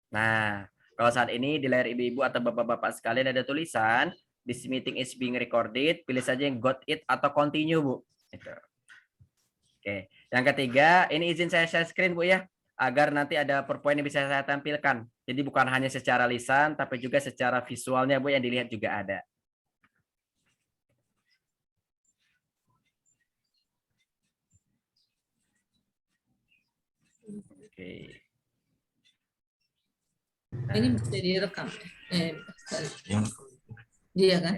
Nah, kalau saat ini di layar ibu-ibu atau bapak-bapak sekalian ada tulisan this meeting is being recorded, pilih saja yang got it atau continue, Bu. Gitu. Oke. Yang ketiga, ini izin saya share screen, Bu ya, agar nanti ada PowerPoint yang bisa saya tampilkan. Jadi bukan hanya secara lisan, tapi juga secara visualnya, Bu, yang dilihat juga ada. Oke. Nah. Ini bisa direkam. Dia kan?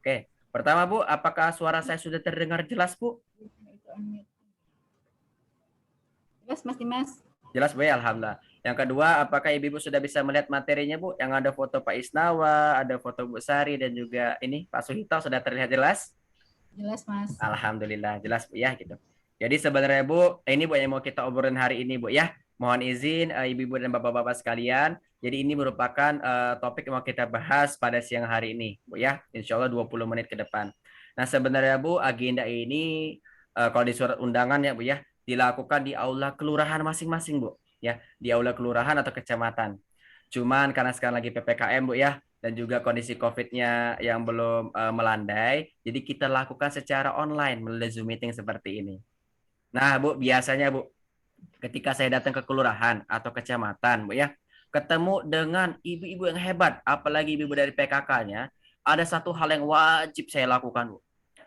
Oke. Pertama, Bu, apakah suara saya sudah terdengar jelas, Bu? Jelas, Mas Dimas. Jelas, Bu, ya, alhamdulillah. Yang kedua, apakah Ibu sudah bisa melihat materinya, Bu? Yang ada foto Pak Isnawa, ada foto Bu Sari, dan juga ini Pak Suhito sudah terlihat jelas? Jelas, Mas. Alhamdulillah, jelas, Bu, ya, gitu. Jadi sebenarnya, Bu, ini Bu yang mau kita obrolin hari ini, Bu, ya. Mohon izin ibu-ibu dan bapak-bapak sekalian. Jadi ini merupakan topik yang mau kita bahas pada siang hari ini, Bu, ya. Insya Allah 20 menit ke depan. Nah, sebenarnya, Bu, agenda ini kalau di surat undangan ya, Bu, ya, dilakukan di aula kelurahan masing-masing, Bu, ya, di aula kelurahan atau kecamatan. Cuman karena sekarang lagi PPKM, Bu, ya, dan juga kondisi COVID-nya yang belum melandai, jadi kita lakukan secara online melalui Zoom meeting seperti ini. Nah, Bu, biasanya, Bu, ketika saya datang ke kelurahan atau kecamatan, Bu, ya, ketemu dengan ibu-ibu yang hebat, apalagi ibu-ibu dari PKK-nya, ada satu hal yang wajib saya lakukan, Bu.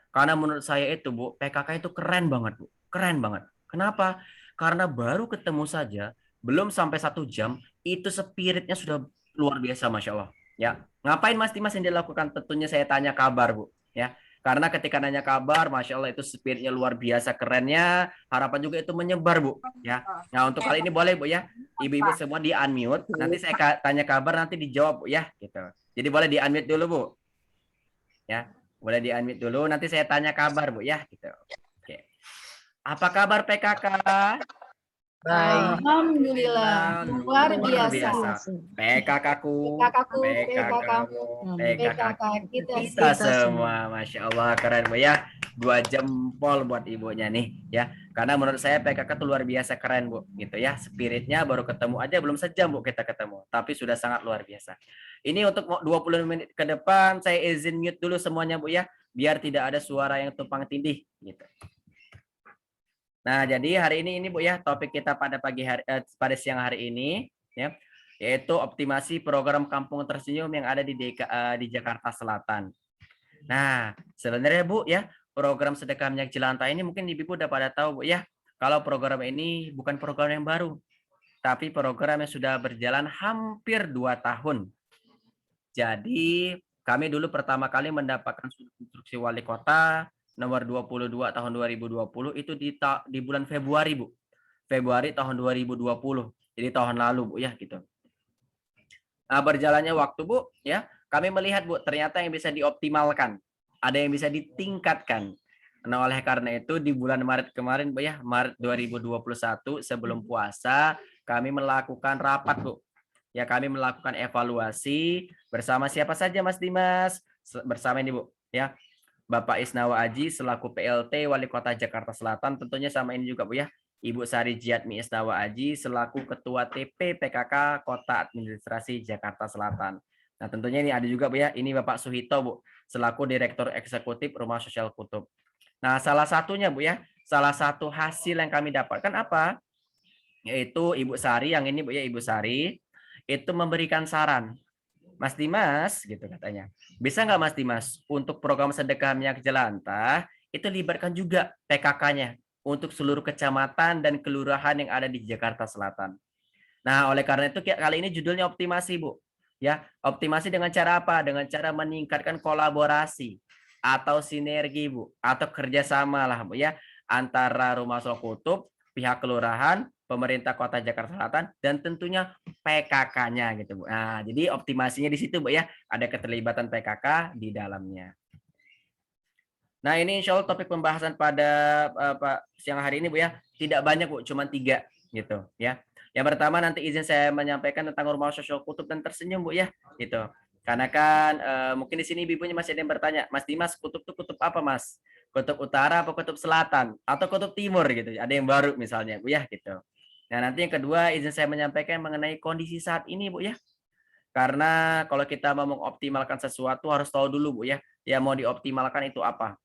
Karena menurut saya itu, Bu, PKK itu keren banget, Bu. Keren banget. Kenapa? Karena baru ketemu saja, belum sampai 1 jam, itu spiritnya sudah luar biasa, Masya Allah. Ya, ngapain Mas Dimas yang dilakukan? Tentunya saya tanya kabar, Bu. Ya, karena ketika nanya kabar, Masya Allah itu spiritnya luar biasa kerennya, harapan juga itu menyebar, Bu. Ya, nah untuk kali ini boleh, Bu, ya, ibu-ibu semua di unmute. Nanti saya tanya kabar, nanti dijawab, Bu, ya, gitu. Jadi boleh di unmute dulu, Bu. Ya, boleh di unmute dulu. Nanti saya tanya kabar, Bu, ya, gitu. Oke. Apa kabar PKK? Baik. Alhamdulillah. Luar biasa. PKK-ku, PKK-mu, PKK kita semua. Masya Allah, keren, Bu, ya. 2 jempol buat ibunya nih, ya. Karena menurut saya PKK itu luar biasa keren, Bu, gitu ya. Spiritnya baru ketemu aja belum sejam, Bu, kita ketemu, tapi sudah sangat luar biasa. Ini untuk 20 menit ke depan saya izin mute dulu semuanya, Bu, ya, biar tidak ada suara yang tumpang tindih gitu. Nah, jadi hari ini Bu, ya, topik kita pada pada siang hari ini, ya, yaitu optimasi program Kampung Tersenyum yang ada di Jakarta Selatan. Nah, sebenarnya, Bu, ya, program Sedekah Minyak Jelantah ini mungkin ibu udah pada tahu, Bu, ya, kalau program ini bukan program yang baru, tapi program yang sudah berjalan hampir 2 tahun. Jadi, kami dulu pertama kali mendapatkan instruksi wali kota nomor 22 tahun 2020 itu di bulan Februari, Bu. Februari tahun 2020. Jadi tahun lalu, Bu, ya, gitu. Nah, berjalannya waktu, Bu, ya, kami melihat, Bu, ternyata yang bisa dioptimalkan, ada yang bisa ditingkatkan. Nah, oleh karena itu di bulan Maret kemarin, Bu, ya, Maret 2021 sebelum puasa, kami melakukan rapat, Bu. Ya, kami melakukan evaluasi bersama siapa saja, Mas Dimas? Bersama ini, Bu, ya. Bapak Isnawa Aji selaku PLT Wali Kota Jakarta Selatan, tentunya sama ini juga, Bu, ya. Ibu Sari Jiatmi Isnawa Aji selaku Ketua TP PKK Kota Administrasi Jakarta Selatan. Nah, tentunya ini ada juga, Bu, ya. Ini Bapak Suhito, Bu, selaku Direktur Eksekutif Rumah Sosial Kutub. Nah, salah satunya, Bu, ya, salah satu hasil yang kami dapatkan apa? Yaitu Ibu Sari, yang ini, Bu, ya, Ibu Sari, itu memberikan saran. Mas Dimas, gitu katanya. Bisa nggak Mas Dimas, untuk program sedekah minyak jelantah, itu libatkan juga PKK-nya untuk seluruh kecamatan dan kelurahan yang ada di Jakarta Selatan. Nah, oleh karena itu kali ini judulnya optimasi, Bu. Ya, optimasi dengan cara apa? Dengan cara meningkatkan kolaborasi atau sinergi, Bu, atau kerjasama lah, Bu, ya, antara Rumah Sosial Kutub, pihak kelurahan, pemerintah Kota Jakarta Selatan, dan tentunya PKK-nya gitu, Bu. Nah, jadi optimasinya di situ, Bu, ya, ada keterlibatan PKK di dalamnya. Nah, ini insya Allah topik pembahasan pada siang hari ini, Bu, ya, tidak banyak, Bu, cuma 3 gitu, ya. Yang pertama nanti izin saya menyampaikan tentang Rumah Sosial Kutub dan Tersenyum, Bu, ya, gitu. Karena kan mungkin di sini ibunya masih ada yang bertanya, Mas Dimas, kutub itu kutub apa, Mas? Kutub utara apa kutub selatan atau kutub timur gitu. Ada yang baru misalnya, Bu, ya, gitu. Nah, nanti yang kedua izin saya menyampaikan mengenai kondisi saat ini, Bu ya. Karena kalau kita mau mengoptimalkan sesuatu harus tahu dulu, Bu ya. Ya mau dioptimalkan itu apa.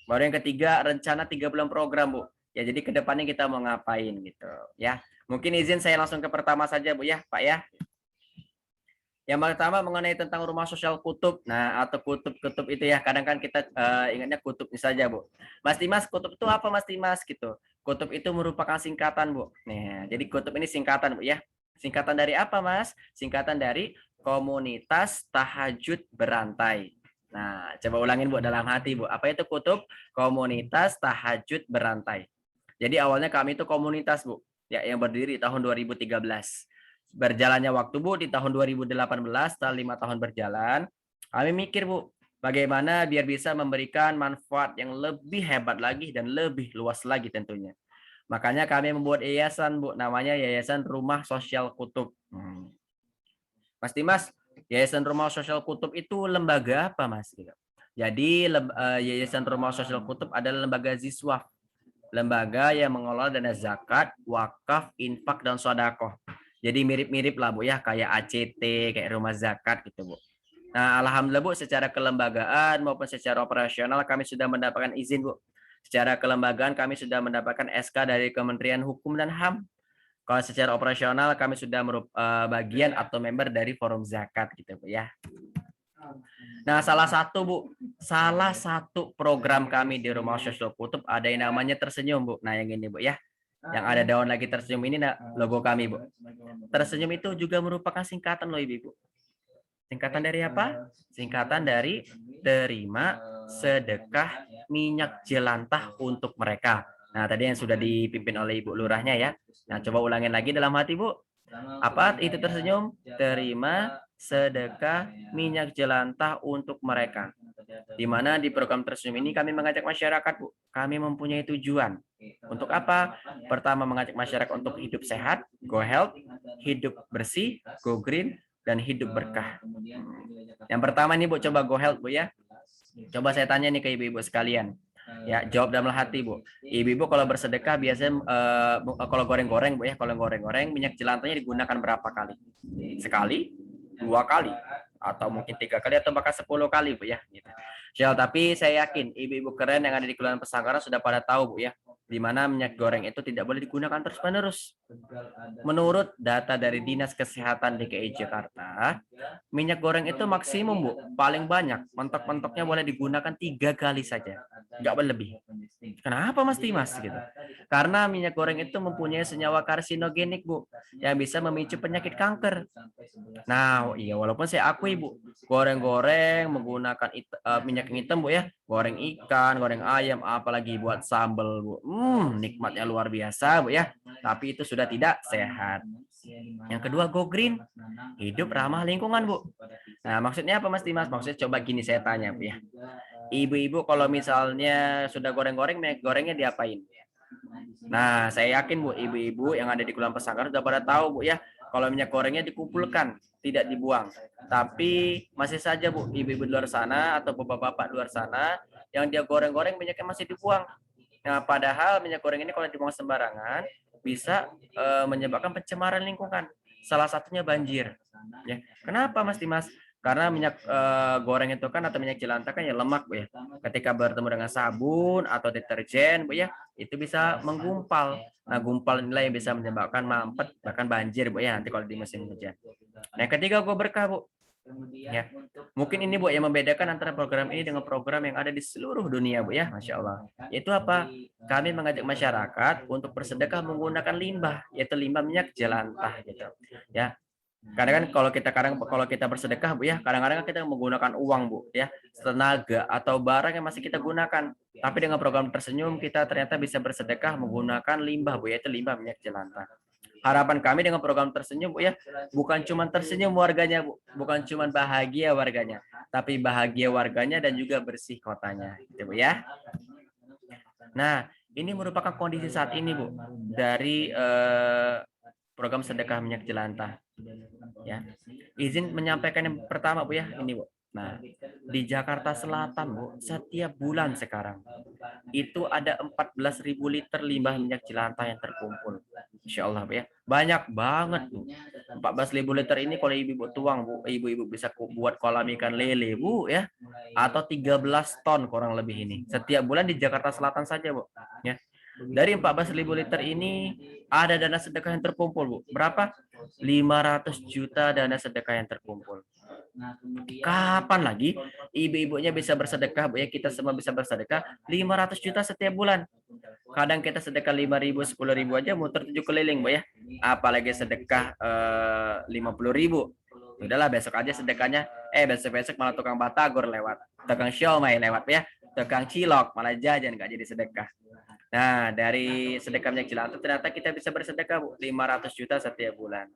Baru yang ketiga rencana 3 bulan program, Bu. Ya jadi ke depannya kita mau ngapain gitu ya. Mungkin izin saya langsung ke pertama saja, Bu ya, Pak ya. Yang pertama mengenai tentang rumah sosial kutub. Nah, atau kutub-kutub itu ya, kadang kan kita ingatnya kutub saja, Bu. Mas Dimas, kutub itu apa Mas Dimas gitu? Kutub itu merupakan singkatan, Bu. Nah, jadi kutub ini singkatan, Bu ya. Singkatan dari apa, Mas? Singkatan dari Komunitas Tahajud Berantai. Nah, coba ulangin, Bu, dalam hati, Bu. Apa itu kutub? Komunitas Tahajud Berantai. Jadi awalnya kami itu komunitas, Bu, ya yang berdiri tahun 2013. Berjalannya waktu, Bu, di tahun 2018 setelah 5 tahun berjalan, kami mikir, Bu, bagaimana biar bisa memberikan manfaat yang lebih hebat lagi dan lebih luas lagi tentunya. Makanya kami membuat yayasan, Bu, namanya Yayasan Rumah Sosial Kutub. Mas Dimas, Yayasan Rumah Sosial Kutub itu lembaga apa, Mas? Jadi Yayasan Rumah Sosial Kutub adalah lembaga ziswaf, lembaga yang mengelola dana zakat, wakaf, infak, dan sodakoh. Jadi mirip-mirip lah, Bu ya, kayak ACT, kayak rumah zakat gitu, Bu. Nah, alhamdulillah, Bu, secara kelembagaan maupun secara operasional kami sudah mendapatkan izin, Bu. Secara kelembagaan kami sudah mendapatkan SK dari Kementerian Hukum dan HAM. Kalau secara operasional kami sudah bagian atau member dari Forum Zakat gitu, Bu ya. Nah, salah satu program kami di Rumah Sosial Kutub ada yang namanya Tersenyum, Bu. Nah, yang ini, Bu ya. Yang ada daun lagi tersenyum ini logo kami, Bu. Tersenyum itu juga merupakan singkatan loh, Ibu. Singkatan dari apa? Singkatan dari terima sedekah minyak jelantah untuk mereka. Nah, tadi yang sudah dipimpin oleh Ibu Lurahnya ya. Nah, coba ulangin lagi dalam hati, Bu. Apa itu tersenyum? Terima sedekah minyak jelantah untuk mereka. Di mana di program tersenyum ini kami mengajak masyarakat, Bu. Kami mempunyai tujuan. Untuk apa? Pertama, mengajak masyarakat untuk hidup sehat, go health, hidup bersih, go green, dan hidup berkah. Yang pertama nih, Bu, coba go health, Bu ya. Coba saya tanya nih ke ibu-ibu sekalian. Ya, jawab dalam hati, Bu. Ibu-ibu kalau bersedekah biasanya kalau goreng-goreng, Bu ya, kalau goreng-goreng minyak jelantahnya digunakan berapa kali? Sekali, 2 kali, atau mungkin 3 kali atau bahkan 10 kali, Bu ya. Gitu. Tapi saya yakin ibu-ibu keren yang ada di Kelurahan Pesanggaran sudah pada tahu, Bu ya, di mana minyak goreng itu tidak boleh digunakan terus-menerus. Menurut data dari Dinas Kesehatan DKI Jakarta, minyak goreng itu maksimum, Bu, paling banyak mentok-mentoknya boleh digunakan 3 kali saja, nggak berlebih. Kenapa Mas Dimas gitu? Karena minyak goreng itu mempunyai senyawa karsinogenik, Bu, yang bisa memicu penyakit kanker. Nah, iya, walaupun saya akui, Bu, goreng-goreng menggunakan minyak yang hitam, Bu ya, goreng ikan, goreng ayam, apalagi buat sambal, Bu. Nikmatnya luar biasa, Bu ya. Tapi itu sudah tidak sehat. Yang kedua, go green, hidup ramah lingkungan, Bu. Nah, maksudnya apa Mas Dimas? Maksudnya coba gini saya tanya, Bu ya. Ibu-ibu kalau misalnya sudah goreng-goreng, minyak gorengnya diapain? Nah, saya yakin, Bu, ibu-ibu yang ada di Kelurahan Pesanggaran sudah pada tahu, Bu ya, kalau minyak gorengnya dikumpulkan, tidak dibuang. Tapi masih saja, Bu, ibu-ibu di luar sana atau bapak-bapak di luar sana yang dia goreng-goreng minyaknya masih dibuang. Nah, padahal minyak goreng ini kalau dibuang sembarangan bisa menyebabkan pencemaran lingkungan. Salah satunya banjir. Ya. Kenapa, Mas Dimas? Karena minyak goreng itu kan atau minyak jelantah kan ya lemak, Bu ya. Ketika bertemu dengan sabun atau deterjen, Bu ya, itu bisa menggumpal. Nah, gumpal inilah yang bisa menyebabkan mampet bahkan banjir, Bu ya, nanti kalau di musim hujan. Nah, yang ketiga, gue berkah, Bu. Ya, mungkin ini, Bu, yang membedakan antara program ini dengan program yang ada di seluruh dunia, Bu ya, Masya Allah. Itu apa? Kami mengajak masyarakat untuk bersedekah menggunakan limbah, yaitu limbah minyak jelantah gitu. Ya, kadang kan kalau kita bersedekah, Bu ya, kadang-kadang kita menggunakan uang, Bu ya, tenaga atau barang yang masih kita gunakan. Tapi dengan program tersenyum kita ternyata bisa bersedekah menggunakan limbah, Bu, yaitu limbah minyak jelantah. Harapan kami dengan program tersenyum, Bu ya, bukan cuma tersenyum warganya, Bu, bukan cuma bahagia warganya, tapi bahagia warganya dan juga bersih kotanya, gitu, Bu ya. Nah, ini merupakan kondisi saat ini, Bu, dari program sedekah minyak jelantah. Ya, izin menyampaikan yang pertama, Bu ya, ini, Bu. Nah, di Jakarta Selatan, Bu, setiap bulan sekarang itu ada 14.000 liter limbah minyak jelantah yang terkumpul. Insya Allah Bu ya. Banyak banget Bu. 14.000 liter ini kalau ibu-ibu tuang Bu, ibu-ibu bisa buat kolam ikan lele Bu ya. Atau 13 ton kurang lebih ini. Setiap bulan di Jakarta Selatan saja Bu. Ya. Dari 14.000 liter ini ada dana sedekah yang terkumpul Bu. Berapa? 500 juta dana sedekah yang terkumpul. Kapan lagi ibu-ibunya bisa bersedekah Bu ya, kita semua bisa bersedekah 500 juta setiap bulan. Kadang kita sedekah 5.000, 10.000 aja muter 7 keliling Bu ya. Apalagi sedekah 50.000. Udahlah besok aja sedekahnya. Besok-besok malah tukang batagor lewat, tukang siomay lewat ya, tukang cilok malah jajan nggak jadi sedekah. Nah, dari sedekah minyak jelantah ternyata kita bisa bersedekah Bu 500 juta setiap bulan.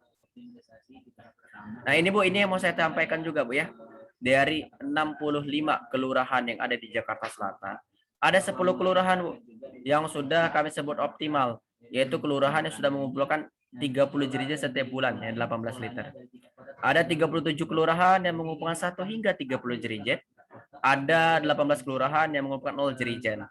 Nah, ini Bu, ini yang mau saya sampaikan juga Bu ya. Dari 65 kelurahan yang ada di Jakarta Selatan, ada 10 kelurahan Bu yang sudah kami sebut optimal, yaitu kelurahan yang sudah mengumpulkan 30 jerijat setiap bulan ya 18 liter. Ada 37 kelurahan yang mengumpulkan 1 hingga 30 jerijat. Ada 18 kelurahan yang mengumpulkan 0 jerigen.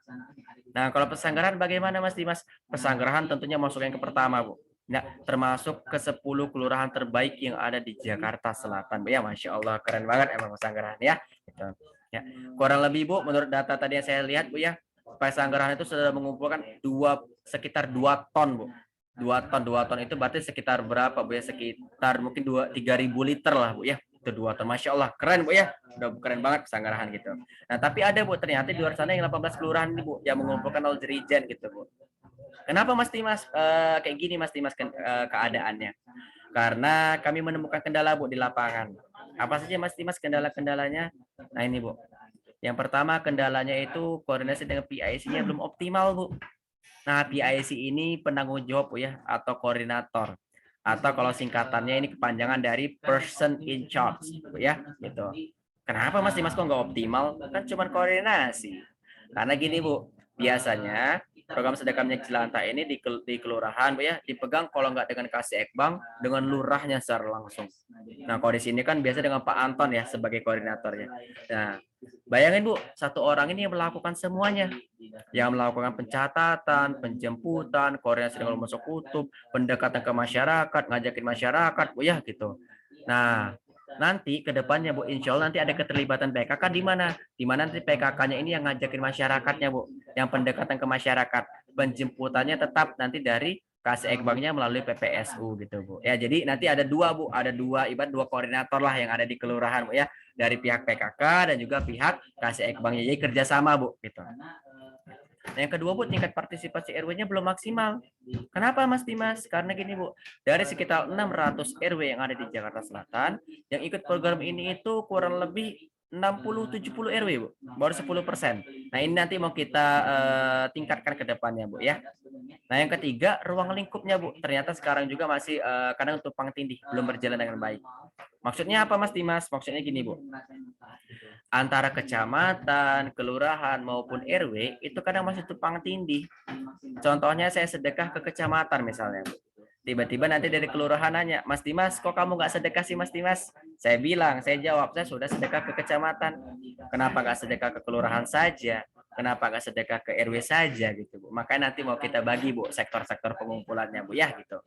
Nah, kalau Pesanggerahan bagaimana Mas Dimas? Pesanggerahan tentunya masuk yang ke pertama, Bu. Nah, termasuk ke 10 kelurahan terbaik yang ada di Jakarta Selatan. Ya, Masya Allah, keren banget emang Pesanggerahan ya. Gitu. Ya. Kurang lebih, Bu, menurut data tadi yang saya lihat, Bu ya, Pesanggerahan itu sudah mengumpulkan sekitar 2 ton, Bu. 2 ton itu berarti sekitar berapa, Bu ya? Sekitar mungkin 3.000 liter lah, Bu ya. Itu 2 ton. Masya Allah, keren, Bu ya. Udah keren banget Pesanggerahan gitu. Nah, tapi ada Bu, ternyata di luar sana yang 18 kelurahan ini Bu, yang mengumpulkan 0 jerigen gitu Bu. Kenapa Mas Dimas kayak gini Mas Dimas keadaannya? Karena kami menemukan kendala Bu di lapangan. Apa saja Mas Dimas kendala-kendalanya? Nah ini Bu. Yang pertama kendalanya itu koordinasi dengan PIC-nya belum optimal Bu. Nah PIC ini penanggung jawab Bu ya, atau koordinator. Atau kalau singkatannya ini kepanjangan dari person in charge Bu ya, gitu. Kenapa Mas Dimas kok nggak optimal? Kan cuma koordinasi. Karena gini Bu, biasanya program sedekah minyak jelantah ini di kelurahan Bu ya, dipegang kalau nggak dengan Kasih Ekbang, dengan lurahnya secara langsung. Nah kalau di sini kan biasa dengan Pak Anton ya sebagai koordinatornya. Nah bayangin Bu, satu orang ini yang melakukan semuanya, yang melakukan pencatatan, penjemputan, koordinasi dengan masuk kutub, pendekatan ke masyarakat, ngajakin masyarakat Bu ya gitu. Nah nanti ke depannya Bu, insya Allah nanti ada keterlibatan PKK di mana? Di mana nanti PKK-nya ini yang ngajakin masyarakatnya Bu, yang pendekatan ke masyarakat. Penjemputannya tetap nanti dari Kasih Ekbangnya melalui PPSU gitu Bu. Ya jadi nanti ada 2 Bu, ada 2 ibarat 2 koordinator lah yang ada di kelurahan Bu ya, dari pihak PKK dan juga pihak Kasih Ekbangnya. Jadi kerjasama Bu gitu. Yang kedua Bu, tingkat partisipasi RW-nya belum maksimal. Kenapa Mas Dimas? Karena gini Bu, dari sekitar 600 RW yang ada di Jakarta Selatan, yang ikut program ini itu kurang lebih 60-70 RW Bu, baru 10%. Nah ini nanti mau kita tingkatkan ke depannya Bu ya. Nah yang ketiga, ruang lingkupnya Bu, ternyata sekarang juga masih kadang tumpang tindih, belum berjalan dengan baik. Maksudnya apa Mas Dimas? Maksudnya gini Bu, antara kecamatan, kelurahan maupun RW itu kadang masih tumpang tindih. Contohnya saya sedekah ke kecamatan misalnya. Tiba-tiba nanti dari kelurahan nanya, Mas Dimas, kok kamu nggak sedekah sih Mas Dimas? Saya bilang, saya jawab, saya sudah sedekah ke kecamatan. Kenapa nggak sedekah ke kelurahan saja? Kenapa nggak sedekah ke RW saja gitu Bu? Makanya nanti mau kita bagi Bu sektor-sektor pengumpulannya Bu ya gitu.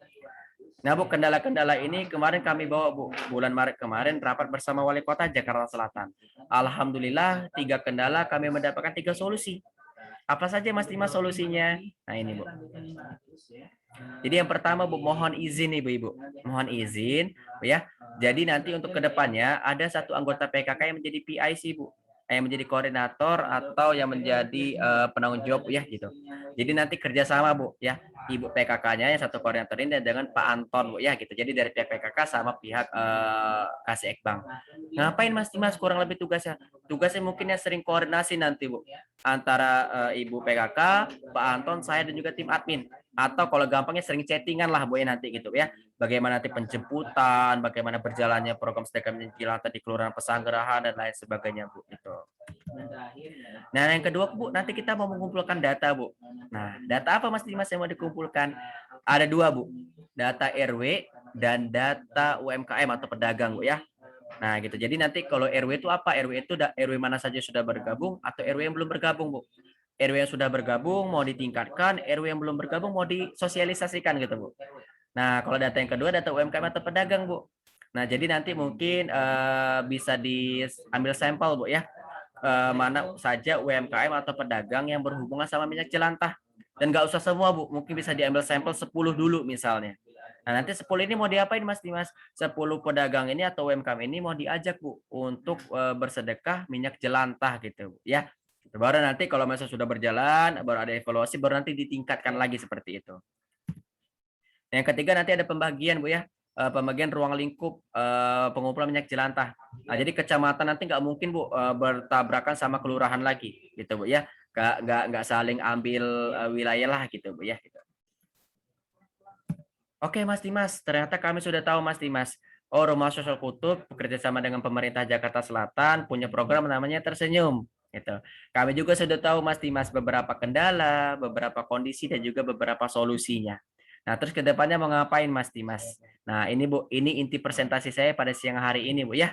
Nah Bu, kendala-kendala ini kemarin kami bawa Bu, bulan Maret kemarin rapat bersama Wali Kota Jakarta Selatan. Alhamdulillah 3 kendala kami mendapatkan 3 solusi. Apa saja Mas Dimas solusinya? Nah ini Bu. Jadi yang pertama Bu, mohon izin nih Bu Ibu. Mohon izin Bu ya. Jadi nanti untuk kedepannya ada satu anggota PKK yang menjadi PIC Bu, yang menjadi koordinator atau yang menjadi penanggung jawab ya gitu. Jadi nanti kerjasama Bu ya, Ibu PKK-nya yang satu koordinator ini dengan Pak Anton Bu ya gitu. Jadi dari pihak PKK sama pihak Kasih Ekbang. Ngapain Mas Dimas kurang lebih tugasnya? Tugasnya mungkin yang sering koordinasi nanti Bu antara Ibu PKK, Pak Anton, saya dan juga tim admin. Atau kalau gampangnya sering chattingan lah Bu ya nanti gitu ya. Bagaimana nanti penjemputan, bagaimana berjalannya program sedekah minyak jelantah di Kelurahan Pesanggerahan dan lain sebagainya Bu itu. Nah, yang kedua Bu, nanti kita mau mengumpulkan data Bu. Nah, data apa Mas Dimas yang mau dikumpulkan? Ada 2 Bu, data RW dan data UMKM atau pedagang Bu ya. Nah, gitu. Jadi nanti kalau RW itu apa? RW itu RW mana saja sudah bergabung atau RW yang belum bergabung Bu. RW yang sudah bergabung mau ditingkatkan, RW yang belum bergabung mau disosialisasikan gitu Bu. Nah, kalau data yang kedua data UMKM atau pedagang Bu. Nah, jadi nanti mungkin bisa diambil sampel Bu ya. Mana saja UMKM atau pedagang yang berhubungan sama minyak jelantah. Dan nggak usah semua Bu, mungkin bisa diambil sampel 10 dulu misalnya. Nah, nanti 10 ini mau diapain Mas Dimas? 10 pedagang ini atau UMKM ini mau diajak Bu untuk bersedekah minyak jelantah gitu Bu ya. Baru nanti kalau misalnya sudah berjalan, baru ada evaluasi, baru nanti ditingkatkan lagi seperti itu. Yang ketiga nanti ada pembagian Bu ya. Pembagian ruang lingkup pengumpulan minyak jelantah. Nah, jadi kecamatan nanti nggak mungkin Bu bertabrakan sama kelurahan lagi gitu Bu ya. Nggak saling ambil wilayah lah gitu Bu ya gitu. Oke Mas Dimas, ternyata kami sudah tahu Mas Dimas. Oh, Rumah Sosial Kutub bekerja sama dengan pemerintah Jakarta Selatan punya program namanya Tersenyum. Gitu. Kami juga sudah tahu Mas Dimas beberapa kendala, beberapa kondisi dan juga beberapa solusinya. Nah, terus ke depannya mau ngapain Mas Dimas? Nah, ini Bu, ini inti presentasi saya pada siang hari ini Bu ya.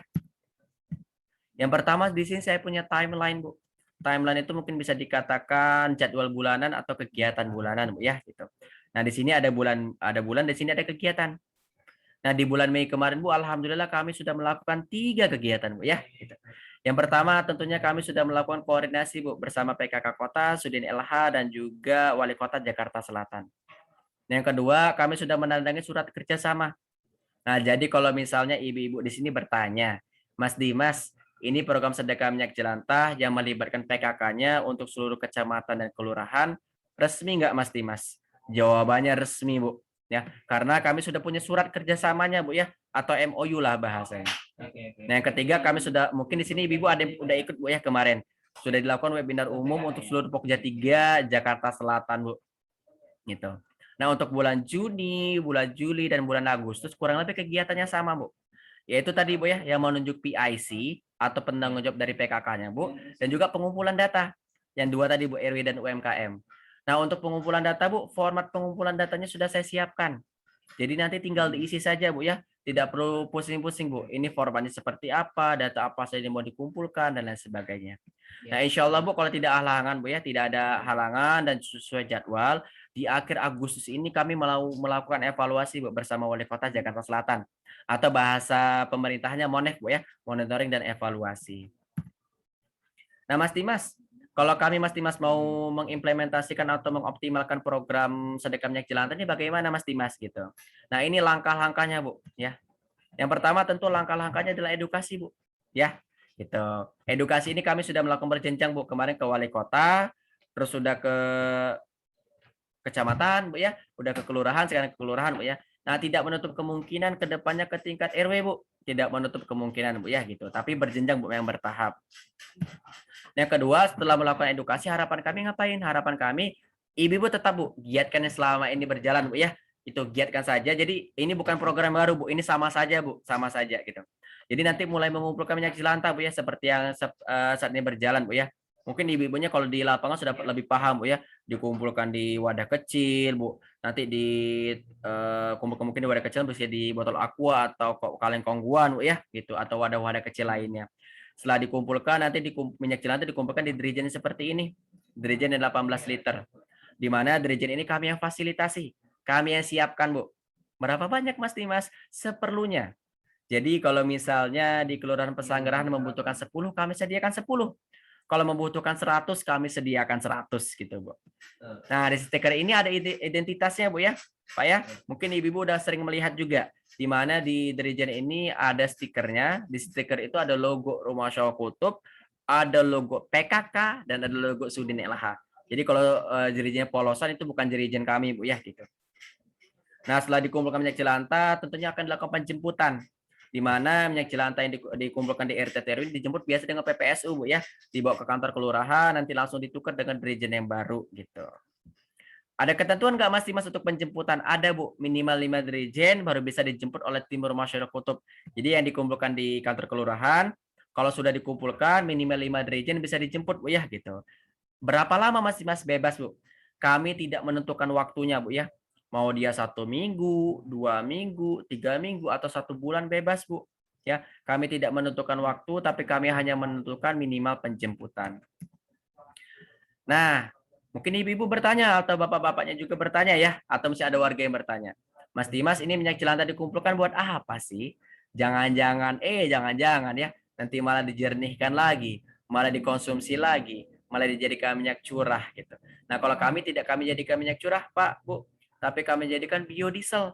Yang pertama di sini saya punya timeline Bu. Timeline itu mungkin bisa dikatakan jadwal bulanan atau kegiatan bulanan Bu ya gitu. Nah, di sini ada bulan, di sini ada kegiatan. Nah, di bulan Mei kemarin Bu, alhamdulillah kami sudah melakukan 3 kegiatan Bu ya. Gitu. Yang pertama tentunya kami sudah melakukan koordinasi Bu bersama PKK Kota, Sudin LH dan juga Wali Kota Jakarta Selatan. Yang kedua, kami sudah menandatangani surat kerjasama. Nah, jadi kalau misalnya ibu-ibu di sini bertanya, Mas Dimas, ini program sedekah minyak jelantah yang melibatkan PKK-nya untuk seluruh kecamatan dan kelurahan, resmi nggak Mas Dimas? Jawabannya resmi Bu. Ya, karena kami sudah punya surat kerjasamanya Bu ya, atau MOU lah bahasanya. Nah, yang ketiga kami sudah, mungkin di sini ibu ada yang udah ikut Bu ya kemarin. Sudah dilakukan webinar umum untuk seluruh Pokja 3 Jakarta Selatan Bu. Gitu. Nah, untuk bulan Juni, bulan Juli, dan bulan Agustus kurang lebih kegiatannya sama, Bu. Yaitu tadi, Bu ya, yang menunjuk PIC atau penanggung jawab dari PKK-nya, Bu, dan juga pengumpulan data. Yang dua tadi, Bu, RW dan UMKM. Nah, untuk pengumpulan data, Bu, format pengumpulan datanya sudah saya siapkan. Jadi nanti tinggal diisi saja, Bu ya. Tidak perlu pusing-pusing, Bu. Ini formatnya seperti apa, data apa saja yang mau dikumpulkan, dan lain sebagainya. Nah, insya Allah Bu, kalau tidak halangan Bu ya, tidak ada halangan dan sesuai jadwal, di akhir Agustus ini kami melakukan evaluasi Bu bersama Wali Kota Jakarta Selatan. Atau bahasa pemerintahnya MONEF Bu ya, monitoring dan evaluasi. Nah, Mas Dimas, kalau kami Mas Dimas mau mengimplementasikan atau mengoptimalkan program sedekah minyak jelantah ini bagaimana Mas Dimas gitu. Nah, ini langkah-langkahnya Bu ya. Yang pertama tentu langkah-langkahnya adalah edukasi Bu. Ya, gitu. Edukasi ini kami sudah melakukan berjenjang Bu, kemarin ke wali kota, terus sudah ke kecamatan Bu ya, udah ke kelurahan, sekarang ke kelurahan Bu ya. Nah, tidak menutup kemungkinan ke depannya ke tingkat RW Bu. Tidak menutup kemungkinan Bu ya gitu, tapi berjenjang Bu, yang bertahap. Yang kedua, setelah melakukan edukasi, harapan kami ngapain? Harapan kami ibu-ibu tetap Bu, giatkan yang selama ini berjalan Bu ya. Itu giatkan saja. Jadi ini bukan program baru Bu, ini sama saja Bu, sama saja gitu. Jadi nanti mulai mengumpulkan minyak jelantah Bu ya, seperti yang saat ini berjalan Bu ya. Mungkin ibu-ibunya kalau di lapangan sudah lebih paham Bu ya, dikumpulkan di wadah kecil Bu. Nanti kumpulkan mungkin di wadah kecil bisa di botol aqua atau kaleng kongguan Bu ya, gitu, atau wadah-wadah kecil lainnya. Setelah dikumpulkan nanti minyak jelantah dikumpulkan di dirijen seperti ini. Dirijen 18 liter. Di mana dirijen ini kami yang fasilitasi, kami yang siapkan Bu. Berapa banyak Mas Dimas? Seperlunya. Jadi kalau misalnya di Kelurahan Pesanggerahan membutuhkan 10, kami sediakan 10. Kalau membutuhkan 100, kami sediakan 100 gitu, Bu. Nah, di stiker ini ada identitasnya, Bu ya. Pak ya, mungkin ibu-ibu udah sering melihat juga di mana di dirijen ini ada stikernya. Di stiker itu ada logo Rumah Sosial Kutub, ada logo PKK dan ada logo Sudin LH. Jadi kalau dirijennya polosan itu bukan dirijen kami, Bu ya gitu. Nah, setelah dikumpulkan minyak jelantah, tentunya akan dilakukan penjemputan, di mana minyak jelantah yang dikumpulkan di RT RW dijemput biasa dengan PPSU Bu ya, dibawa ke kantor kelurahan, nanti langsung ditukar dengan dirijen yang baru gitu. Ada ketentuan nggak Mas Dimas untuk penjemputan? Ada Bu, minimal 5 dirijen baru bisa dijemput oleh tim Rumah Sosial Kutub. Jadi yang dikumpulkan di kantor kelurahan, kalau sudah dikumpulkan minimal 5 dirijen bisa dijemput Bu ya gitu. Berapa lama Mas Dimas? Bebas Bu. Kami tidak menentukan waktunya Bu ya. Mau dia 1 minggu, 2 minggu, 3 minggu, atau 1 bulan bebas Bu. Ya, kami tidak menentukan waktu, tapi kami hanya menentukan minimal penjemputan. Nah, Mungkin ibu-ibu bertanya atau bapak-bapaknya juga bertanya ya, atau masih ada warga yang bertanya. Mas Dimas, ini minyak jelantah dikumpulkan buat apa sih? Jangan-jangan ya, nanti malah dijernihkan lagi, malah dikonsumsi lagi, malah dijadikan minyak curah gitu. Nah, kalau kami jadikan minyak curah, Pak, Bu, tapi kami jadikan biodiesel.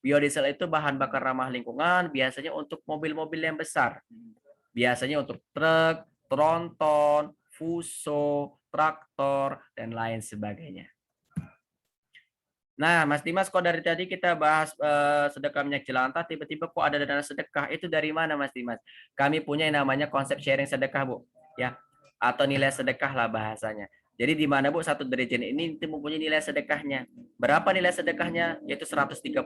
Biodiesel itu bahan bakar ramah lingkungan, biasanya untuk mobil-mobil yang besar. Biasanya untuk truk, tronton, fuso, traktor, dan lain sebagainya. Nah, Mas Dimas, kok dari tadi kita bahas sedekah minyak jelantah, tiba-tiba kok ada dana sedekah? Itu dari mana, Mas Dimas? Kami punya yang namanya konsep sharing sedekah, Bu. Ya, atau nilai sedekah lah bahasanya. Jadi di mana, Bu, satu dirijen ini itu mempunyai nilai sedekahnya. Berapa nilai sedekahnya? Yaitu 135.000.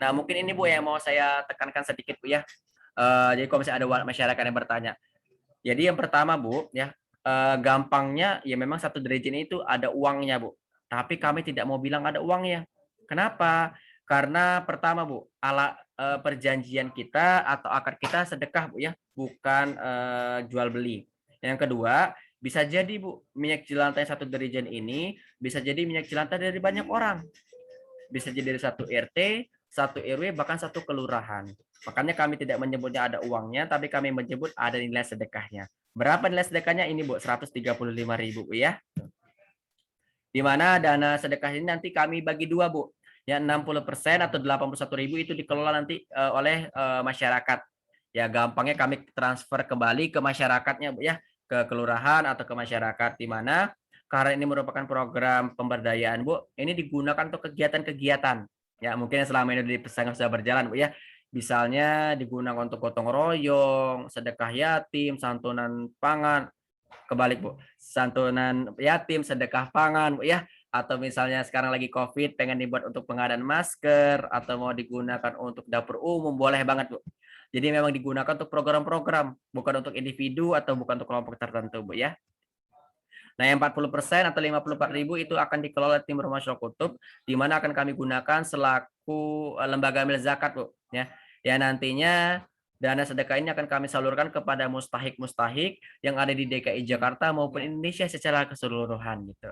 Nah, mungkin ini, Bu, yang mau saya tekankan sedikit, Bu, ya. Jadi kalau misalnya ada masyarakat yang bertanya. Jadi yang pertama, Bu, ya, gampangnya ya memang satu dirijen itu ada uangnya, Bu. Tapi kami tidak mau bilang ada uangnya. Kenapa? Karena pertama, Bu, perjanjian kita atau akad kita sedekah, Bu, ya, bukan jual beli. Yang kedua, bisa jadi, Bu, minyak jelantah yang satu dirijen ini bisa jadi minyak jelantah dari banyak orang. Bisa jadi dari satu RT, satu RW, bahkan satu kelurahan. Makanya kami tidak menyebutnya ada uangnya, tapi kami menyebut ada nilai sedekahnya. Berapa nilai sedekahnya ini, Bu? 135.000, Bu, ya. Di mana dana sedekah ini nanti kami bagi dua, Bu. Ya, 60% atau 81.000 itu dikelola nanti oleh masyarakat. Ya, gampangnya kami transfer kembali ke masyarakatnya, Bu, ya, ke kelurahan atau ke masyarakat, di mana karena ini merupakan program pemberdayaan, Bu, ini digunakan untuk kegiatan-kegiatan. Ya, mungkin selama ini di pesantren sudah berjalan, Bu, ya. Misalnya digunakan untuk gotong royong, sedekah yatim, santunan pangan, kebalik, Bu. Santunan yatim, sedekah pangan, Bu, ya. Atau misalnya sekarang lagi COVID, pengen dibuat untuk pengadaan masker, atau mau digunakan untuk dapur umum, boleh banget, Bu. Jadi memang digunakan untuk program-program, bukan untuk individu atau bukan untuk kelompok tertentu, Bu, ya. Nah, yang 40% atau 54.000 itu akan dikelola tim Rumah Syurga Kutub, di mana akan kami gunakan selaku lembaga amil zakat, Bu. Ya, ya nantinya dana sedekah ini akan kami salurkan kepada mustahik-mustahik yang ada di DKI Jakarta maupun Indonesia secara keseluruhan gitu.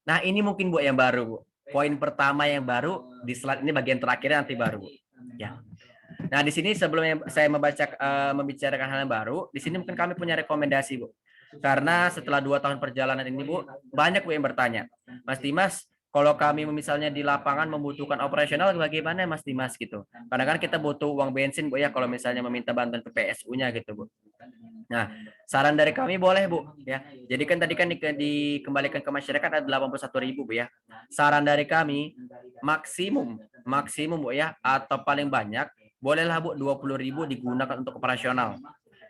Nah, ini mungkin, Bu, yang baru, Bu. Poin pertama yang baru di slide ini bagian terakhirnya nanti baru, Bu. Ya. Nah, di sini sebelum saya membicarakan hal yang baru, di sini mungkin kami punya rekomendasi, Bu. Karena setelah 2 tahun perjalanan ini, Bu, banyak, Bu, yang bertanya, Mas Dimas, kalau kami misalnya di lapangan membutuhkan operasional bagaimana, Mas Dimas, gitu. Karena kan kita butuh uang bensin, Bu, ya, kalau misalnya meminta bantuan ke PSU-nya gitu, Bu. Nah, saran dari kami boleh, Bu, ya. Jadi kan tadi kan dikembalikan ke masyarakat ada 81.000, Bu, ya. Saran dari kami maksimum, Bu, ya, atau paling banyak bolehlah, Bu, 20.000 digunakan untuk operasional.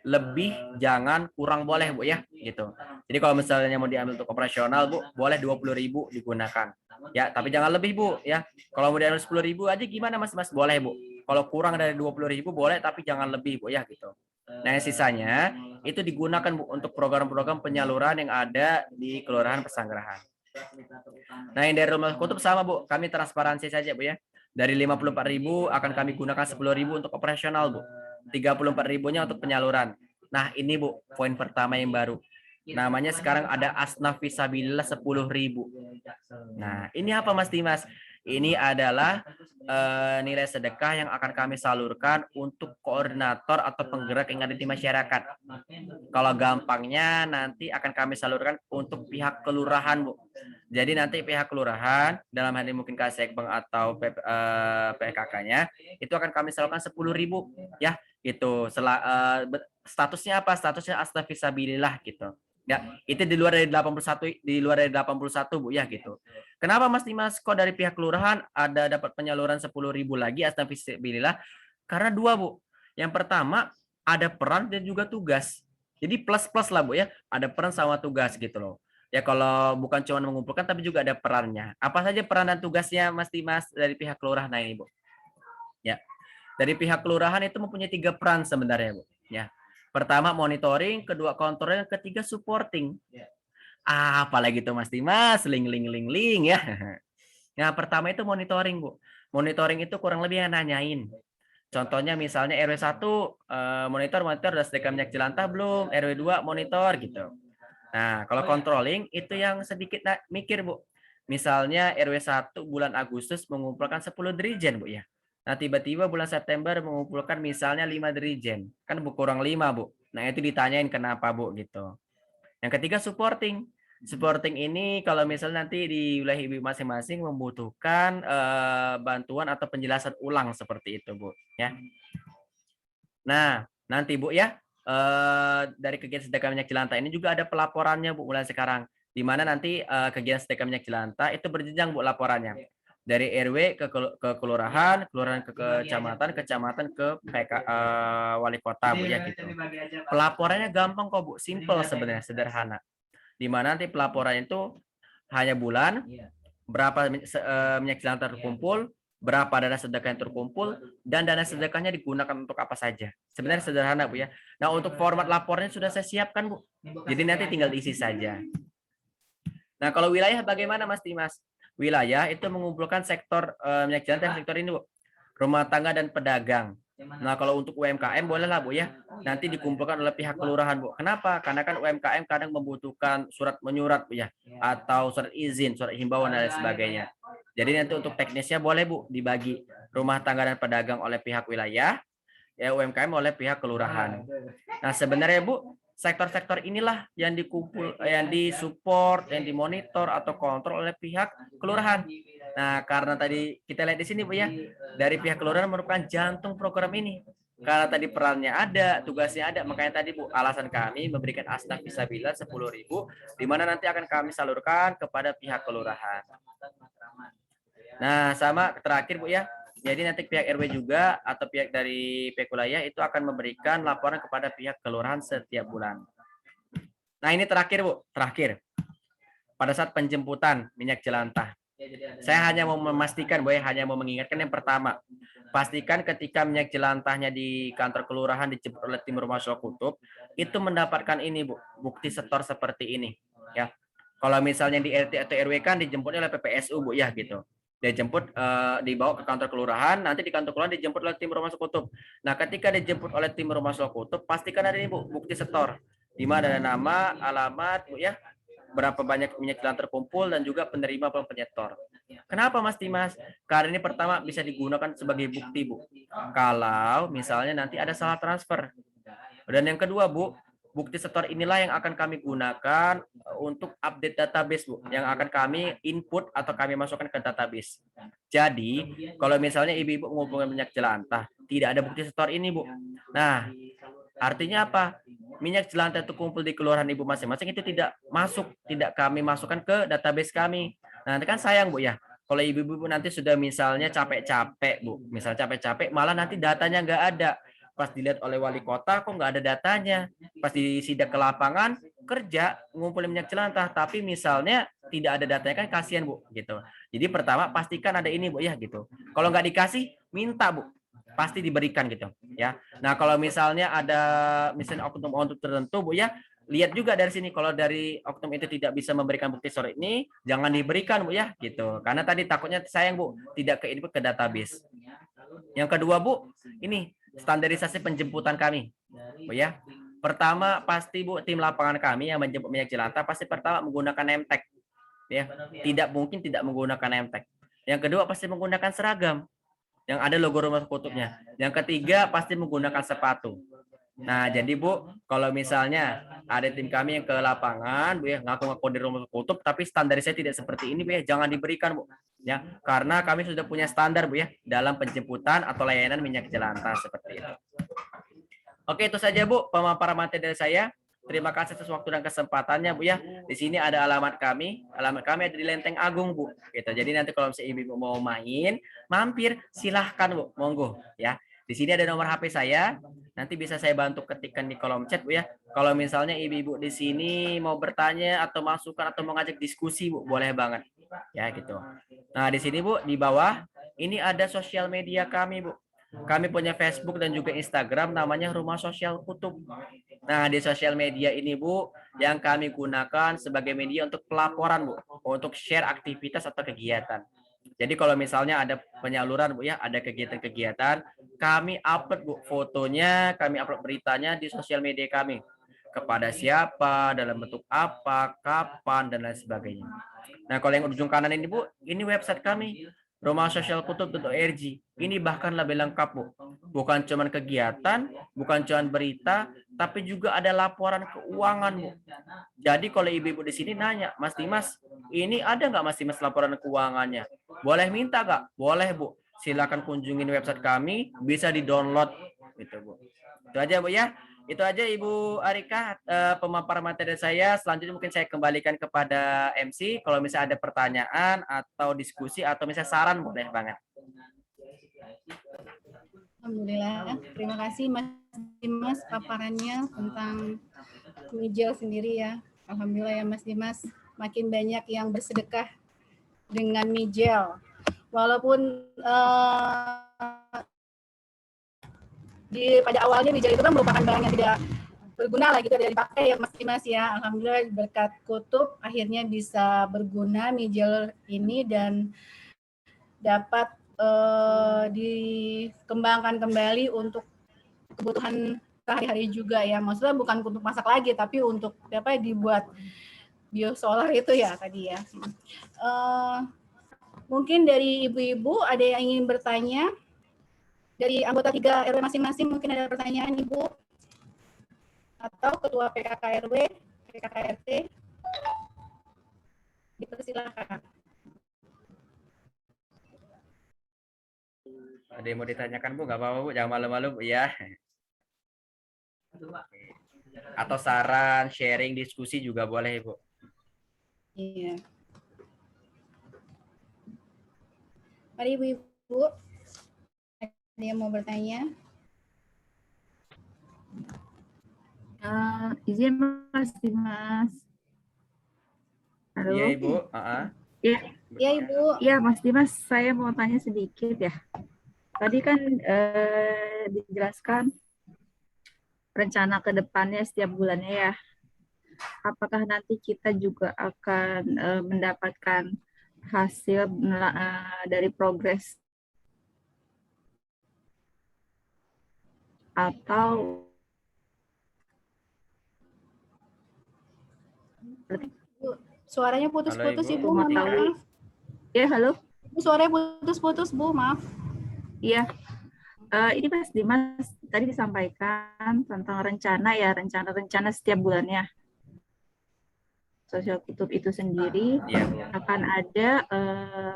Lebih jangan, kurang boleh, Bu, ya, gitu. Jadi kalau misalnya mau diambil untuk operasional, Bu, boleh 20.000 digunakan. Ya, tapi jangan lebih, Bu, ya. Kalau mau diambil 10.000 aja gimana, Mas? Boleh, Bu. Kalau kurang dari 20.000 boleh, tapi jangan lebih, Bu, ya, gitu. Nah, yang sisanya itu digunakan, Bu, untuk program-program penyaluran yang ada di Kelurahan Pesanggerahan. Nah, yang dari Rumah Kutub sama, Bu. Kami transparansi saja, Bu, ya. Dari 54.000 akan kami gunakan 10.000 untuk operasional, Bu. 34.000-nya untuk penyaluran. Nah, ini, Bu, poin pertama yang baru. Namanya sekarang ada Asnaf Fisabilillah 10.000. Nah, ini apa, Mas Dimas? Ini adalah nilai sedekah yang akan kami salurkan untuk koordinator atau penggerak yang ada di masyarakat. Kalau gampangnya nanti akan kami salurkan untuk pihak kelurahan, Bu. Jadi nanti pihak kelurahan, dalam hal ini mungkin Kasekbeng atau PKK-nya, itu akan kami salurkan 10.000, ya. Itu statusnya apa? Statusnya Asnaf Fisabilillah gitu. Ya, itu di luar dari 81, Bu, ya, gitu. Kenapa, Mas Dimas, kok dari pihak kelurahan ada dapat penyaluran 10.000 lagi Asnaf Fisabilillah? Karena dua, Bu. Yang pertama, ada peran dan juga tugas. Jadi plus-plus lah, Bu, ya. Ada peran sama tugas gitu loh. Ya, kalau bukan cuma mengumpulkan tapi juga ada perannya. Apa saja peran dan tugasnya, Mas Dimas, dari pihak kelurahan? Nah, ini, Bu. Ya. Dari pihak kelurahan itu mempunyai 3 peran sebenarnya, Bu. Ya. Pertama monitoring, kedua kontrol, ketiga supporting. Apalagi tuh, Mas Dimas, link ya. Nah, pertama itu monitoring, Bu. Monitoring itu kurang lebih yang nanyain. Contohnya misalnya RW 1 monitor udah sedekah minyak jelantah belum, RW 2 monitor gitu. Nah, kalau controlling itu yang sedikit mikir, Bu. Misalnya RW 1 bulan Agustus mengumpulkan 10 dirijen, Bu ya. Nah, tiba-tiba bulan September mengumpulkan misalnya 5 dirijen. Kan Bu kurang 5, Bu. Nah, itu ditanyain kenapa, Bu gitu. Yang ketiga supporting. Supporting ini kalau misalnya nanti di wilayah ibu masing-masing membutuhkan bantuan atau penjelasan ulang seperti itu, Bu ya. Nah, nanti Bu ya, dari kegiatan sedekah minyak jelantah ini juga ada pelaporannya Bu mulai sekarang. Di mana nanti kegiatan sedekah minyak jelantah itu berjenjang Bu laporannya. Dari RW ke kelurahan, kelurahan ke kecamatan, kecamatan ke wali kota Bu ya gitu. Pelaporannya gampang kok Bu, simple sebenarnya, sederhana. Di mana nanti pelaporannya itu hanya bulan, berapa minyak jelantah terkumpul, berapa dana sedekah yang terkumpul, dan dana sedekahnya digunakan untuk apa saja. Sebenarnya sederhana Bu ya. Nah untuk format lapornya sudah saya siapkan Bu. Jadi nanti tinggal diisi saja. Nah kalau wilayah bagaimana Mas Dimas? Wilayah itu mengumpulkan sektor minyak jelantah sektor ini Bu. Rumah tangga dan pedagang. Nah kalau untuk UMKM boleh lah Bu ya. Nanti dikumpulkan oleh pihak kelurahan Bu. Kenapa? Karena kan UMKM kadang membutuhkan surat menyurat Bu ya. Atau surat izin, surat himbauan dan lain sebagainya. Jadi nanti untuk teknisnya boleh Bu dibagi rumah tangga dan pedagang oleh pihak wilayah, ya UMKM oleh pihak kelurahan. Nah sebenarnya Bu, sektor-sektor inilah yang yang disupport, yang dimonitor atau kontrol oleh pihak kelurahan. Nah karena tadi kita lihat di sini Bu ya, dari pihak kelurahan merupakan jantung program ini. Karena tadi perannya ada, tugasnya ada, makanya tadi Bu alasan kami memberikan asnaf fisabilillah 10.000, di mana nanti akan kami salurkan kepada pihak kelurahan. Nah, sama terakhir Bu ya. Jadi nanti pihak RW juga atau pihak dari pihak wilayah itu akan memberikan laporan kepada pihak kelurahan setiap bulan. Nah, ini terakhir Bu, terakhir. Pada saat penjemputan minyak jelantah. Saya hanya mau memastikan Bu ya, hanya mau mengingatkan yang pertama. Pastikan ketika minyak jelantahnya di kantor kelurahan dijemput oleh tim Rumah Sosial Kutub, itu mendapatkan ini Bu, bukti setor seperti ini ya. Kalau misalnya di RT atau RW kan dijemputnya oleh PPSU Bu ya gitu. Dia jemput dibawa ke kantor kelurahan, nanti di kantor kelurahan dijemput oleh tim Rumah Sosial Kutub. Nah, ketika dijemput oleh tim Rumah Sosial Kutub, pastikan ada ini Bu, bukti setor. Di mana ada nama, alamat Bu ya, berapa banyak minyak jelantah terkumpul dan juga penerima penyetor. Kenapa Mas Dimas? Karena ini pertama bisa digunakan sebagai bukti Bu. Kalau misalnya nanti ada salah transfer. Dan yang kedua Bu, bukti setor inilah yang akan kami gunakan untuk update database Bu, yang akan kami input atau kami masukkan ke database. Jadi, kalau misalnya ibu-ibu mengumpulkan minyak jelantah, tidak ada bukti setor ini Bu. Nah, artinya apa? Minyak jelantah itu kumpul di kelurahan ibu masing-masing itu tidak kami masukkan ke database kami. Nah, nanti kan sayang Bu ya. Kalau ibu-ibu nanti sudah misalnya capek-capek Bu, misalnya capek-capek malah nanti datanya nggak ada. Pas dilihat oleh wali kota kok nggak ada datanya. Pas disidak ke lapangan kerja ngumpulin minyak jelantah, tapi misalnya tidak ada datanya kan kasihan Bu gitu. Jadi pertama pastikan ada ini Bu ya gitu. Kalau nggak dikasih minta Bu, pasti diberikan gitu ya. Nah kalau misalnya ada misalnya oknum tertentu Bu ya, lihat juga dari sini kalau dari oknum itu tidak bisa memberikan bukti sore ini jangan diberikan Bu ya gitu. Karena tadi takutnya sayang Bu tidak ke input ke database. Yang kedua Bu, ini standarisasi penjemputan kami. Bu ya. Pertama pasti Bu tim lapangan kami yang menjemput minyak jelantah pasti pertama menggunakan name tag. Ya. Tidak mungkin tidak menggunakan name tag. Yang kedua pasti menggunakan seragam yang ada logo Rumah Kutubnya. Yang ketiga pasti menggunakan sepatu. Nah, jadi Bu, kalau misalnya ada tim kami yang ke lapangan, Bu ya, ngaku-ngaku di Rumah Kutub, tapi standarisnya tidak seperti ini, Bu ya, jangan diberikan, Bu. Ya, karena kami sudah punya standar, Bu ya, dalam penjemputan atau layanan minyak jelantah seperti itu. Oke, itu saja Bu, pemaparan materi dari saya. Terima kasih atas waktu dan kesempatannya, Bu ya. Di sini ada alamat kami. Alamat kami ada di Lenteng Agung, Bu. Gitu. Jadi nanti kalau misalnya Ibu mau main, mampir, silahkan, Bu. Monggo, ya. Di sini ada nomor HP saya. Nanti bisa saya bantu ketikkan di kolom chat, Bu ya. Kalau misalnya ibu-ibu di sini mau bertanya atau masukan atau mau ngajak diskusi, Bu, boleh banget. Ya, gitu. Nah, di sini, Bu, di bawah ini ada sosial media kami, Bu. Kami punya Facebook dan juga Instagram namanya Rumah Sosial Kutub. Nah, di sosial media ini Bu, yang kami gunakan sebagai media untuk pelaporan Bu, untuk share aktivitas atau kegiatan. Jadi kalau misalnya ada penyaluran Bu ya, ada kegiatan-kegiatan, kami upload Bu fotonya, kami upload beritanya di sosial media kami. kepada siapa, dalam bentuk apa, kapan, dan lain sebagainya. Nah, kalau yang ujung kanan ini Bu, ini website kami, rumahsosialkutub.org. Ini bahkan lebih lengkap Bu. Bukan cuma kegiatan, bukan cuma berita, tapi juga ada laporan keuangan Bu. Jadi kalau ibu-ibu di sini nanya, Mas Dimas, ini ada nggak Mas Dimas laporan keuangannya? Boleh minta nggak? Boleh Bu. Silakan kunjungin website kami, bisa di-download gitu Bu. Itu aja Bu ya. Itu aja Ibu Arika pemaparan materi saya. Selanjutnya mungkin saya kembalikan kepada MC. Kalau misalnya ada pertanyaan atau diskusi atau misalnya saran boleh banget. Alhamdulillah. Terima kasih Mas Dimas paparannya tentang Mijel sendiri ya. Alhamdulillah ya Mas Dimas. Makin banyak yang bersedekah dengan Mijel. Walaupun pada awalnya Mijel itu kan merupakan barang yang tidak berguna lah gitu, tidak dipakai ya Mas Dimas ya. Alhamdulillah berkat kutub akhirnya bisa berguna Mijel ini dan dapat dikembangkan kembali untuk kebutuhan sehari-hari juga ya. Maksudnya bukan untuk masak lagi tapi untuk apa dibuat biosolar itu ya tadi ya. Mungkin dari ibu-ibu ada yang ingin bertanya? Dari anggota 3 RW masing-masing mungkin ada pertanyaan Ibu? Atau ketua PKK RW, PKK RT? Dipersilakan. Ada yang mau ditanyakan Bu? Nggak apa-apa Bu, jangan malu-malu Bu ya. Atau saran, sharing, diskusi juga boleh Bu. Iya. Mari ibu-ibu, ada yang mau bertanya? Izin Mas Dimas. Halo. Iya Ibu. Iya. Iya Ibu. Iya Mas Dimas, saya mau tanya sedikit ya. Tadi kan dijelaskan rencana ke depannya setiap bulannya ya. Apakah nanti kita juga akan mendapatkan hasil dari progres atau Suaranya putus-putus Ibu, mohon maaf. maaf. Ya, halo. Suaranya putus-putus Bu, maaf. Iya. Ini Mas Dimas tadi disampaikan tentang rencana setiap bulannya. Sosial kutub itu sendiri akan ada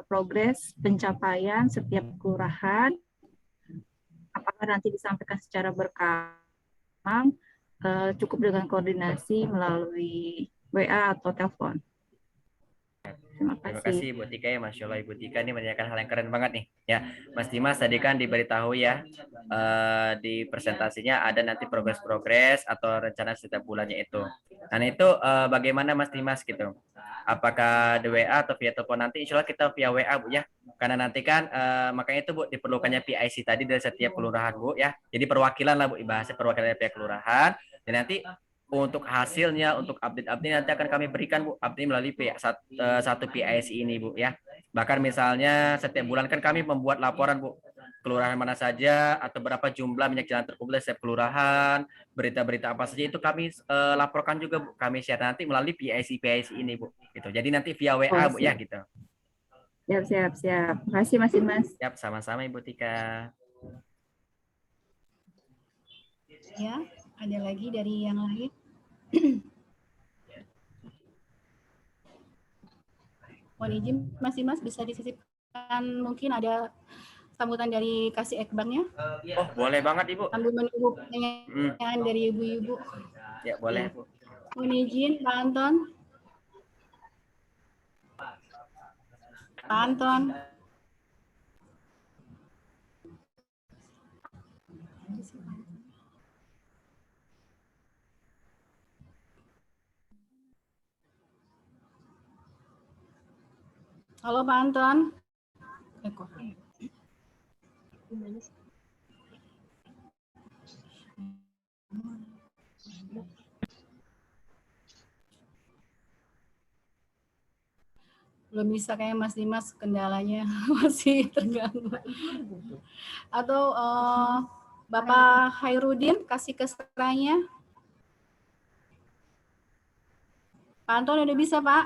progres pencapaian setiap kelurahan. Apakah nanti disampaikan secara berkala, cukup dengan koordinasi melalui WA atau telepon? Terima kasih Ibu Tika ya, Masya Allah Ibu Tika ini menanyakan hal yang keren banget nih ya. Mas Dimas tadi kan diberitahu ya di presentasinya ada nanti progres atau rencana setiap bulannya itu. Nah itu bagaimana Mas Dimas gitu? Apakah di WA atau via telepon? Nanti insya Allah kita via WA Bu ya. Karena nanti kan makanya itu Bu diperlukannya PIC tadi dari setiap kelurahan Bu ya. Jadi perwakilan lah Bu, bahasa perwakilan dari pihak kelurahan. Dan nanti untuk hasilnya, untuk update nanti akan kami berikan Bu, update melalui satu PIC ini Bu ya. Bahkan misalnya setiap bulan kan kami membuat laporan Bu, kelurahan mana saja atau berapa jumlah minyak jalan terkumpul setiap kelurahan, berita-berita apa saja itu kami laporkan juga Bu, kami share nanti melalui PIC ini Bu. Gitu. Jadi nanti via WA Bu ya gitu. Siap. Terima kasih Mas Dimas. Siap, sama-sama Ibu Tika. Ya, ada lagi dari yang lain? Mohon izin Mas Dimas bisa disisipkan mungkin ada sambutan dari Kasih Ekbangnya? Oh boleh banget Ibu. Sambil menunggu pertanyaan dari ibu-ibu. Ya boleh Bu. Mohon izin Pak Anton. Pak Anton. Halo Pak Anton. Belum bisa kayak Mas Dimas, kendalanya masih terganggu. Atau Bapak Hairudin kasih keseranya. Pak Anton udah bisa, Pak?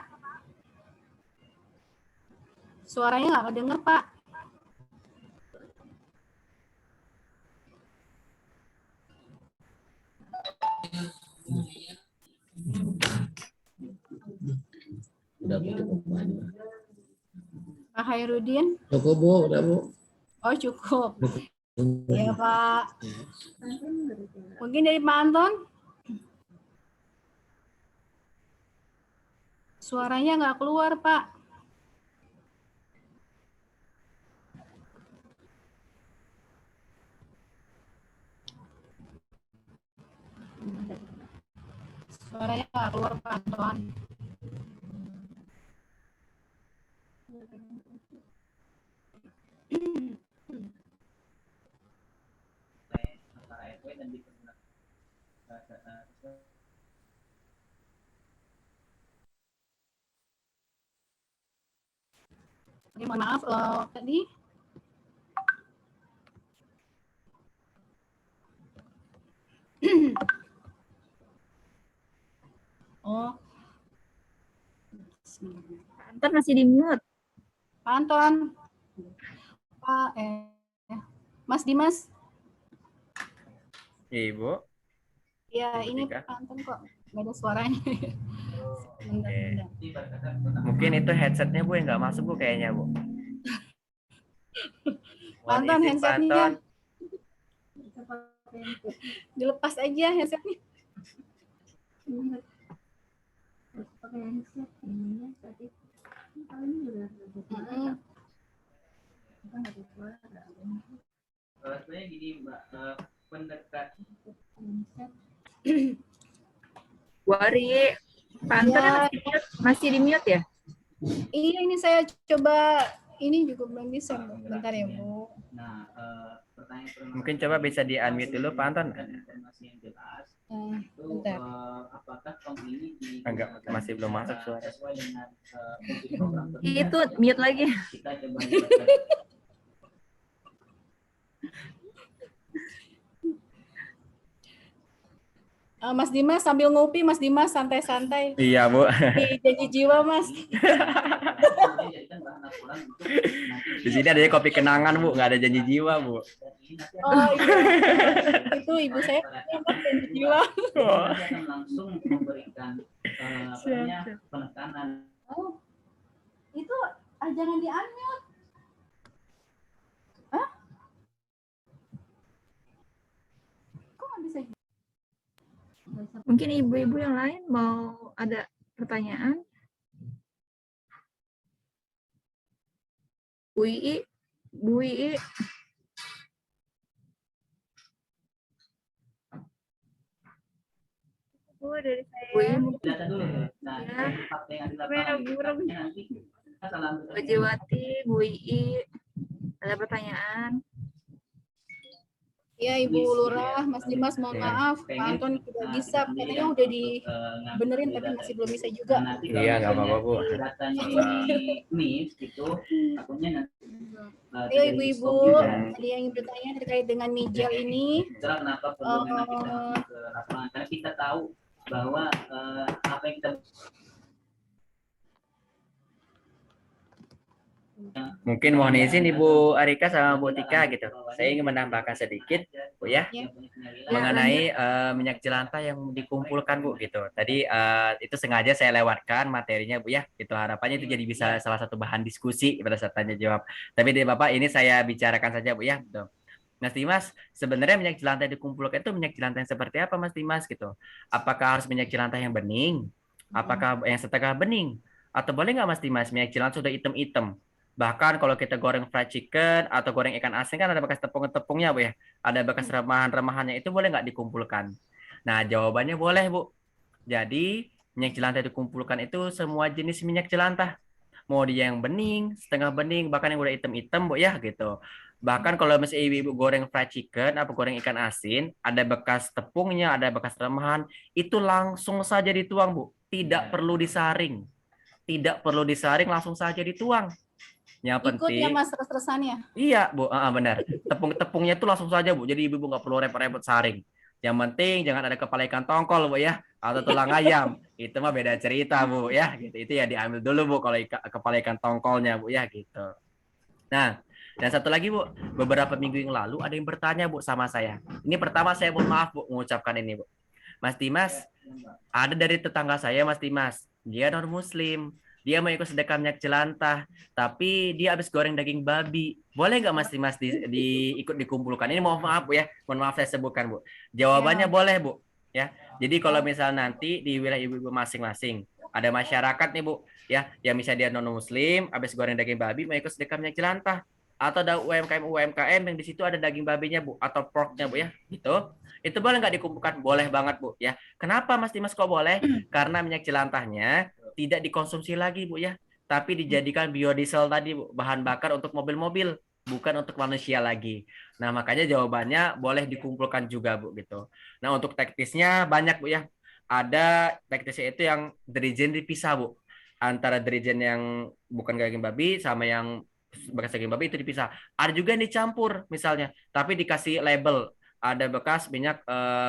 Suaranya nggak kedenger, Pak. Udah Bu, cukup. Pak Hairudin? Cukup Bu, udah Bu. Oh, cukup. Iya, Pak. Mungkin dari Pak Anton? Suaranya nggak keluar, Pak. Suaranya nggak keluar, Pak Anton. Oke, mohon maaf tadi. Oh, Anton masih di mute. Pak Anton. Pak Mas Dimas. Ibu. Ya, Ibu ini Tika. Pak Anton kok nggak ada suaranya. Bentar. Mungkin itu headsetnya Bu yang nggak masuk Bu kayaknya Bu. Pak Anton, Mohon izin, Pak headsetnya. Anton. Dilepas aja headsetnya. Sebenarnya gini Mbak, pendekat Wari, Pak Anton Ya. masih di mute ya? Iya, ini saya coba, ini juga belum bisa. Bentar ya, Bu. Nah, pertanyaan mungkin coba bisa di unmute dulu Pak Anton. informasi yang jelas itu Bentar. apakah kamu ini Enggak, masih belum masuk suara. sesuai dengan fungsi program Itu mute lagi. kita coba lihat. Mas Dimas sambil ngopi, Mas Dimas santai-santai. Iya Bu. Di janji jiwa, Mas. Di sini ada kopi kenangan Bu, nggak ada janji jiwa Bu. Oh iya. Itu ibu saya punya, Mas, janji jiwa. Akan langsung memberikan penekanan. Oh, itu jangan di-unmute. Hah? Kok nggak bisa? Mungkin ibu-ibu yang lain mau ada pertanyaan? Bu Ii, Bu Ii. Bu dari saya. Bu Ii mungkin. Data dulu. Nah, Ya. fakta yang di Merah lapangan burung. nanti kita salah Bu Jiwati, Bu Ii, ada pertanyaan? Ya, Ibu Lurah, Mas Dimas, mohon maaf, Pak Anton tidak bisa, katanya udah dibenerin tapi masih belum bisa juga. Iya, nggak apa-apa, Bu. Datanya ini miss itu takutnya nanti Ayo Ibu-ibu, ada yang bertanya terkait dengan Mijel ini. itulah kenapa perlu memang kita ke lapangan karena kita tahu bahwa apa yang kita Mungkin mohon izin Ibu Arika sama Bu Tika gitu. Saya ingin menambahkan sedikit Bu ya, Ya. mengenai minyak jelantah yang dikumpulkan Bu gitu. Tadi itu sengaja saya lewatkan materinya Bu ya. Gitu harapannya itu jadi bisa salah satu bahan diskusi pada saat tanya jawab. Tapi dari Bapak ini saya bicarakan saja Bu ya. Gitu. Mas Dimas, sebenarnya minyak jelantah yang dikumpulkan itu minyak jelantah yang seperti apa Mas Dimas gitu? Apakah harus minyak jelantah yang bening? Apakah yang setengah bening? Atau boleh nggak Mas Dimas minyak jelantah sudah hitam-hitam? Bahkan kalau kita goreng fried chicken atau goreng ikan asin kan ada bekas tepung-tepungnya Bu ya. Ada bekas remahan-remahannya, itu boleh nggak dikumpulkan? Nah jawabannya boleh Bu. Jadi minyak jelantah dikumpulkan itu semua jenis minyak jelantah. Mau dia yang bening, setengah bening, bahkan yang udah hitam-hitam Bu ya gitu. Bahkan kalau misalnya ibu-ibu goreng fried chicken atau goreng ikan asin, ada bekas tepungnya, ada bekas remahan, itu langsung saja dituang Bu. Tidak perlu disaring. Tidak perlu disaring, langsung saja dituang. Yang Ikut ya penting, Mas res-resannya. iya Bu, benar. Tepung-tepungnya itu langsung saja Bu. Jadi ibu-ibu nggak perlu repot-repot saring. Yang penting jangan ada kepala ikan tongkol, Bu ya, atau tulang ayam. Itu mah beda cerita, Bu ya. Gitu. Itu ya diambil dulu, Bu, kalau kepala ikan tongkolnya, Bu ya gitu. Nah, dan satu lagi, Bu, beberapa minggu yang lalu ada yang bertanya, Bu, sama saya. Ini pertama saya mohon maaf, Bu, mengucapkan ini, Bu. Mas Dimas, ada dari tetangga saya, Mas Dimas. Dia non Muslim. Dia mau ikut sedekah minyak jelantah, tapi dia habis goreng daging babi. Boleh nggak Mas Dimas ikut dikumpulkan? Ini mohon maaf, Bu ya. Mohon maaf saya sebutkan, Bu. Jawabannya Ya. boleh, Bu. Ya. Jadi kalau misalnya nanti di wilayah ibu-ibu masing-masing ada masyarakat nih, Bu, ya, yang misalnya dia non Muslim, habis goreng daging babi mau ikut sedekah minyak jelantah, atau ada UMKM yang di situ ada daging babinya, Bu, atau porknya, Bu ya, gitu. Itu boleh nggak dikumpulkan? Boleh banget, Bu ya. Kenapa Mas Dimas kok boleh? Karena minyak jelantahnya tidak dikonsumsi lagi, Bu ya, tapi dijadikan biodiesel tadi, Bu, bahan bakar untuk mobil-mobil, bukan untuk manusia lagi. Nah, makanya jawabannya boleh dikumpulkan juga, Bu gitu. Nah, untuk teknisnya banyak, Bu ya. Ada teknisnya itu yang dirijen dipisah, Bu. Antara dirijen yang bukan daging babi sama yang bekas daging babi itu dipisah. Ada juga yang dicampur misalnya, tapi dikasih label ada bekas minyak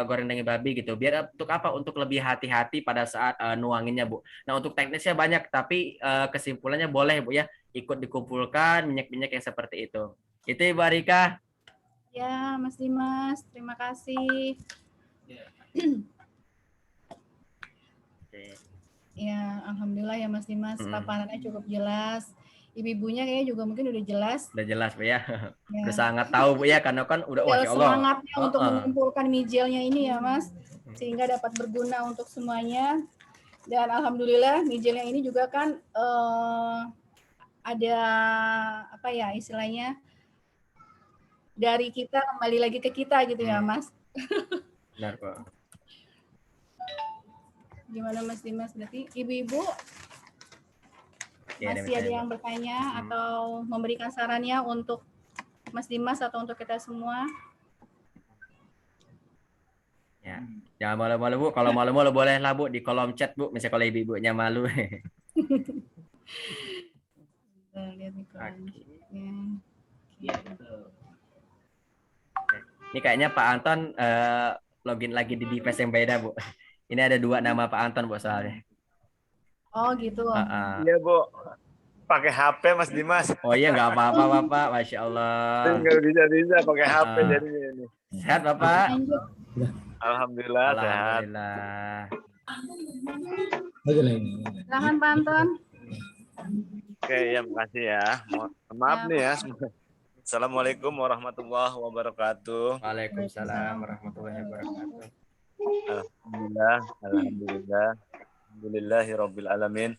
goreng daging babi gitu. Biar untuk apa? Untuk lebih hati-hati pada saat nuanginnya, Bu. Nah, untuk teknisnya banyak, tapi kesimpulannya boleh, Bu ya, ikut dikumpulkan minyak-minyak yang seperti itu. Itu Ibu Arika. Ya, Mas Dimas, terima kasih. Ya, alhamdulillah ya Mas Dimas, paparannya cukup jelas. Ibu-ibunya kayaknya juga mungkin udah jelas. Udah jelas, Bu ya. Ya. Udah sangat tahu, Bu ya, karena kan udah Masya Allah. Semangatnya untuk mengumpulkan mijelnya ini ya Mas, sehingga dapat berguna untuk semuanya. Dan alhamdulillah mijelnya ini juga kan ada apa ya istilahnya, dari kita kembali lagi ke kita gitu ya Mas. Benar, Pak. Gimana Mas Dimas, berarti ibu-ibu Ya, masih ada yang bertanya atau memberikan sarannya untuk Mas Dimas atau untuk kita semua? Ya, jangan malu-malu, Bu. Kalau malu-malu boleh lah, Bu, di kolom chat, Bu. Misalnya kalau ibu-ibunya malu. Lihat nih kolomnya. Ini kayaknya Pak Anton login lagi di device yang beda, Bu. Ini ada 2 nama Pak Anton, Bu, soalnya. Oh gitu. Iya, Bu. Pakai HP Mas Dimas. Oh iya, nggak apa-apa, Bapak. Masya Allah. Nggak bisa pakai HP jadinya ini. Sehat, Bapak? Alhamdulillah, sehat. Alhamdulillah. Silakan Pak Anton. Oke, ya makasih ya. Maaf nih ya. Assalamualaikum warahmatullahi wabarakatuh. Waalaikumsalam warahmatullahi wabarakatuh. Alhamdulillah. Alhamdulillahirabbil alamin.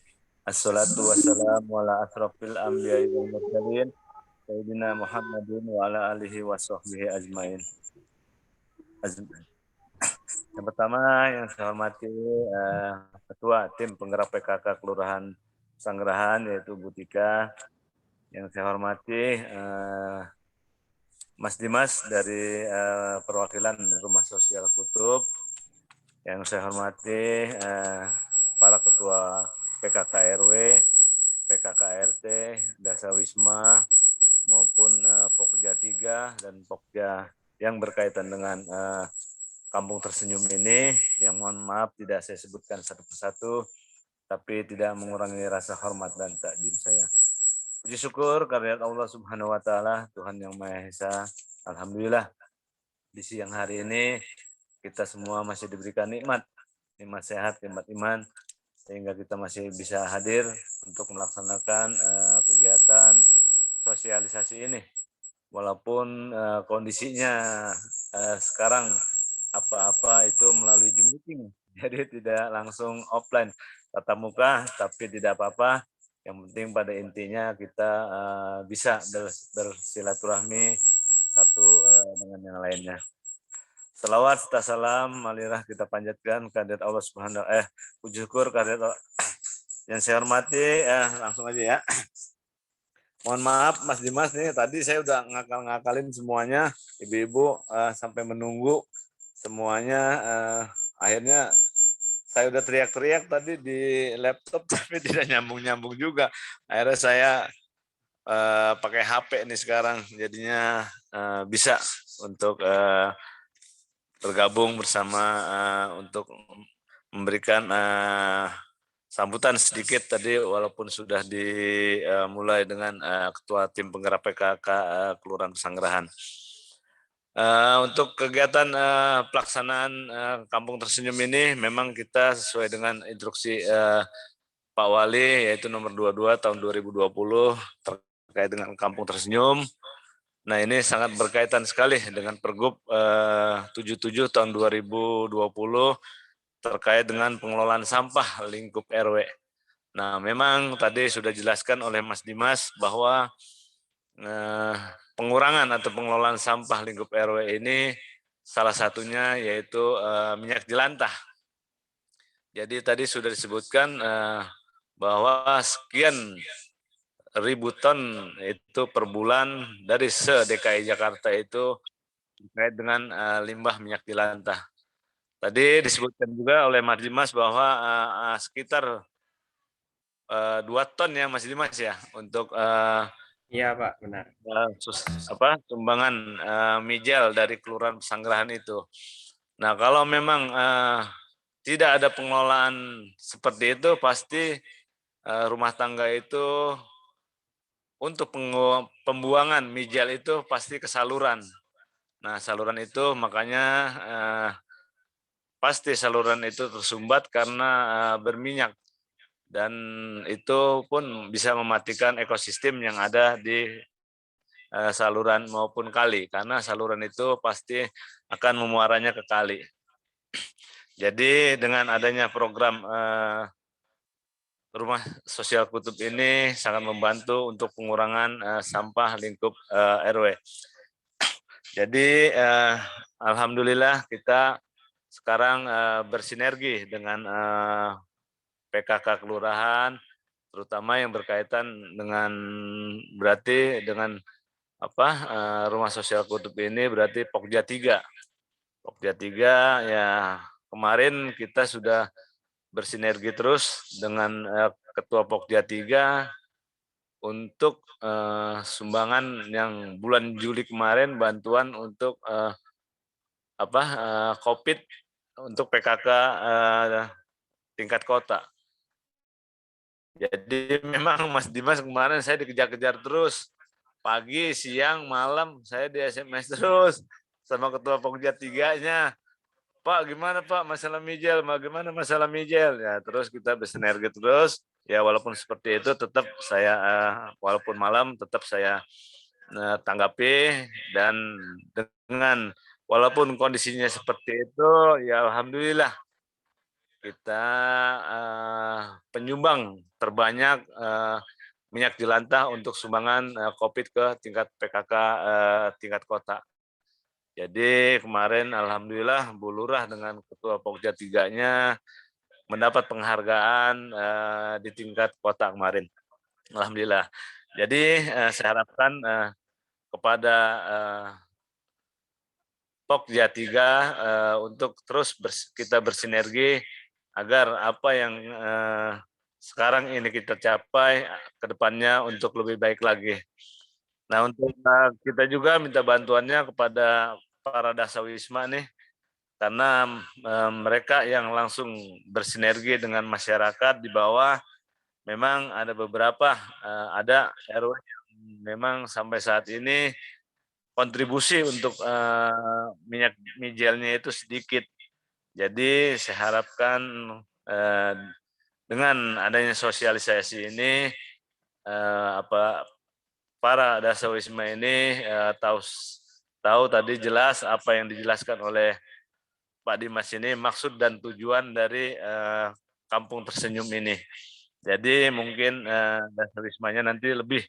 Assalatu wassalamu ala asrofil anbiya'i wal mursalin sayyidina Muhammadin wa ala alihi wa sahbihi ajmain. Yang pertama yang saya hormati Ketua Tim Penggerak PKK Kelurahan Sanggerahan yaitu Bu Tika. Yang saya hormati Mas Dimas dari perwakilan Rumah Sosial Kutub. Yang saya hormati para ketua PKK RW, PKK RT, Dasa Wisma, maupun Pokja 3 dan Pokja yang berkaitan dengan Kampung Tersenyum ini, yang mohon maaf tidak saya sebutkan satu persatu, tapi tidak mengurangi rasa hormat dan takjim saya. Puji syukur kehadirat Allah Subhanahu wa Ta'ala, Tuhan yang Maha Esa. Alhamdulillah, di siang hari ini kita semua masih diberikan nikmat sehat, nikmat iman, sehingga kita masih bisa hadir untuk melaksanakan kegiatan sosialisasi ini. Walaupun kondisinya sekarang apa-apa itu melalui Zoom meeting, jadi tidak langsung offline tatap muka, tapi tidak apa-apa. Yang penting pada intinya kita bisa bersilaturahmi satu dengan yang lainnya. Salawat serta salam malirah kita panjatkan kehadirat Allah Subhanahu puji syukur kehadirat Allah. Yang saya hormati langsung aja ya. Mohon maaf Mas Dimas nih, tadi saya udah ngakalin semuanya, ibu-ibu sampai menunggu semuanya, akhirnya saya udah teriak-teriak tadi di laptop tapi tidak nyambung-nyambung juga. Akhirnya saya pakai HP nih sekarang, jadinya bisa untuk bergabung bersama untuk memberikan sambutan sedikit tadi, walaupun sudah dimulai dengan Ketua Tim Penggerak PKK Kelurahan Pesanggerahan. Untuk kegiatan pelaksanaan Kampung Tersenyum ini memang kita sesuai dengan instruksi Pak Wali, yaitu nomor 22 tahun 2020 terkait dengan Kampung Tersenyum. Nah, ini sangat berkaitan sekali dengan Pergub 77 tahun 2020 terkait dengan pengelolaan sampah lingkup RW. Nah, memang tadi sudah dijelaskan oleh Mas Dimas bahwa pengurangan atau pengelolaan sampah lingkup RW ini salah satunya yaitu minyak jelantah. Jadi tadi sudah disebutkan bahwa sekian ribu ton itu per bulan dari se-DKI Jakarta itu terkait dengan limbah minyak jelantah. Tadi disebutkan juga oleh Mas Dimas bahwa sekitar 2 ton ya Mas Dimas ya untuk Iya Pak, benar. sumbangan mijel dari Kelurahan Pesanggerahan itu. Nah, kalau memang tidak ada pengelolaan seperti itu, pasti rumah tangga itu untuk pembuangan mijel itu pasti ke saluran. Nah, saluran itu makanya pasti saluran itu tersumbat karena berminyak. Dan itu pun bisa mematikan ekosistem yang ada di saluran maupun kali, karena saluran itu pasti akan memuaranya ke kali. Jadi dengan adanya program Rumah Sosial Kutub ini sangat membantu untuk pengurangan sampah lingkup RW. Jadi alhamdulillah kita sekarang bersinergi dengan PKK kelurahan, terutama yang berkaitan dengan berarti dengan Rumah Sosial Kutub ini berarti Pokja 3. Pokja 3 ya kemarin kita sudah bersinergi terus dengan Ketua Pokja 3 untuk sumbangan yang bulan Juli kemarin, bantuan untuk COVID untuk PKK tingkat kota. Jadi memang Mas Dimas kemarin saya dikejar-kejar terus. Pagi, siang, malam saya di SMS terus sama Ketua Pokja 3-nya. Pak, gimana Pak masalah mijel? Bagaimana masalah mijel? Ya, terus kita bersinergi terus. Ya, walaupun seperti itu tetap saya walaupun malam tetap saya tanggapi, dan dengan walaupun kondisinya seperti itu, ya alhamdulillah kita penyumbang terbanyak minyak jelantah untuk sumbangan COVID ke tingkat PKK tingkat kota. Jadi kemarin alhamdulillah Bu Lurah dengan Ketua Pokja 3-nya mendapat penghargaan di tingkat kota kemarin. Alhamdulillah. Jadi saya harapkan kepada Pokja 3 untuk terus kita bersinergi agar apa yang sekarang ini kita capai ke depannya untuk lebih baik lagi. Nah, untuk kita juga minta bantuannya kepada para dasawisma nih, karena mereka yang langsung bersinergi dengan masyarakat di bawah. Memang ada beberapa ada RW yang memang sampai saat ini kontribusi untuk minyak mijelnya itu sedikit. Jadi saya harapkan dengan adanya sosialisasi ini para dasawisma ini tahu tadi jelas apa yang dijelaskan oleh Pak Dimas ini, maksud dan tujuan dari Kampung Tersenyum ini. Jadi mungkin dasawismanya nanti lebih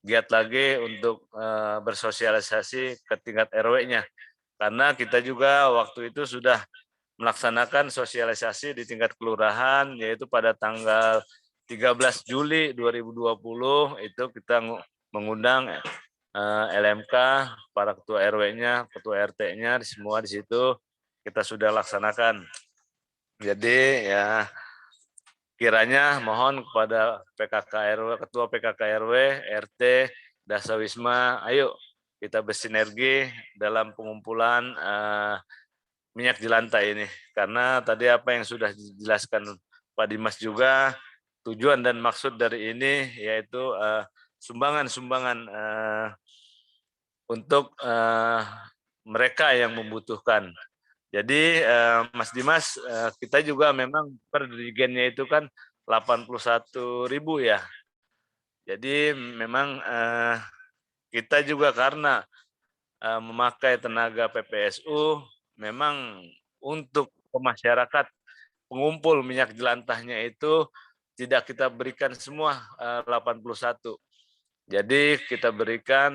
giat lagi untuk bersosialisasi ke tingkat RW-nya. Karena kita juga waktu itu sudah melaksanakan sosialisasi di tingkat kelurahan, yaitu pada tanggal 13 Juli 2020 itu kita mengundang LMK, para ketua RW-nya, ketua RT-nya, semua di situ kita sudah laksanakan. Jadi ya kiranya mohon kepada PKK RW, ketua PKK RW, RT, dasawisma, ayo kita bersinergi dalam pengumpulan minyak jelantah ini. Karena tadi apa yang sudah dijelaskan Pak Dimas juga, tujuan dan maksud dari ini yaitu sumbangan-sumbangan untuk mereka yang membutuhkan. Jadi Mas Dimas, kita juga memang per dirigennya itu kan 81.000 ya. Jadi memang kita juga karena memakai tenaga PPSU, memang untuk masyarakat pengumpul minyak jelantahnya itu tidak kita berikan semua 81. Jadi kita berikan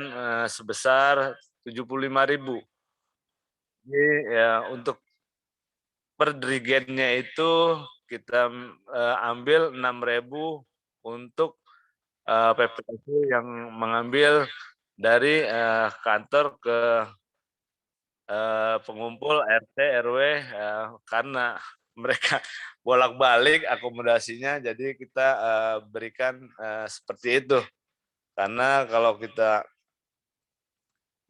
sebesar 75.000. Jadi ya untuk per dirigennya itu kita ambil 6.000 untuk PPSU yang mengambil dari kantor ke pengumpul RT RW karena mereka bolak-balik akomodasinya, jadi kita berikan seperti itu. Karena kalau kita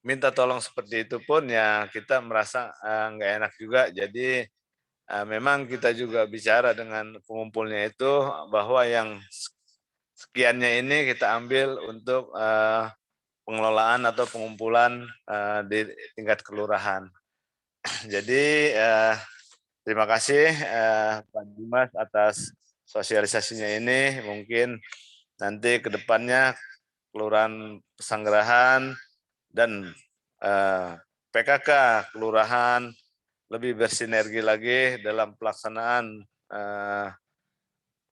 minta tolong seperti itu pun ya kita merasa nggak enak juga. Jadi memang kita juga bicara dengan pengumpulnya itu bahwa yang sekiannya ini kita ambil untuk pengelolaan atau pengumpulan di tingkat kelurahan. Jadi terima kasih Pak Dimas atas sosialisasinya ini. Mungkin nanti ke depannya Kelurahan Pesanggerahan dan PKK Kelurahan lebih bersinergi lagi dalam pelaksanaan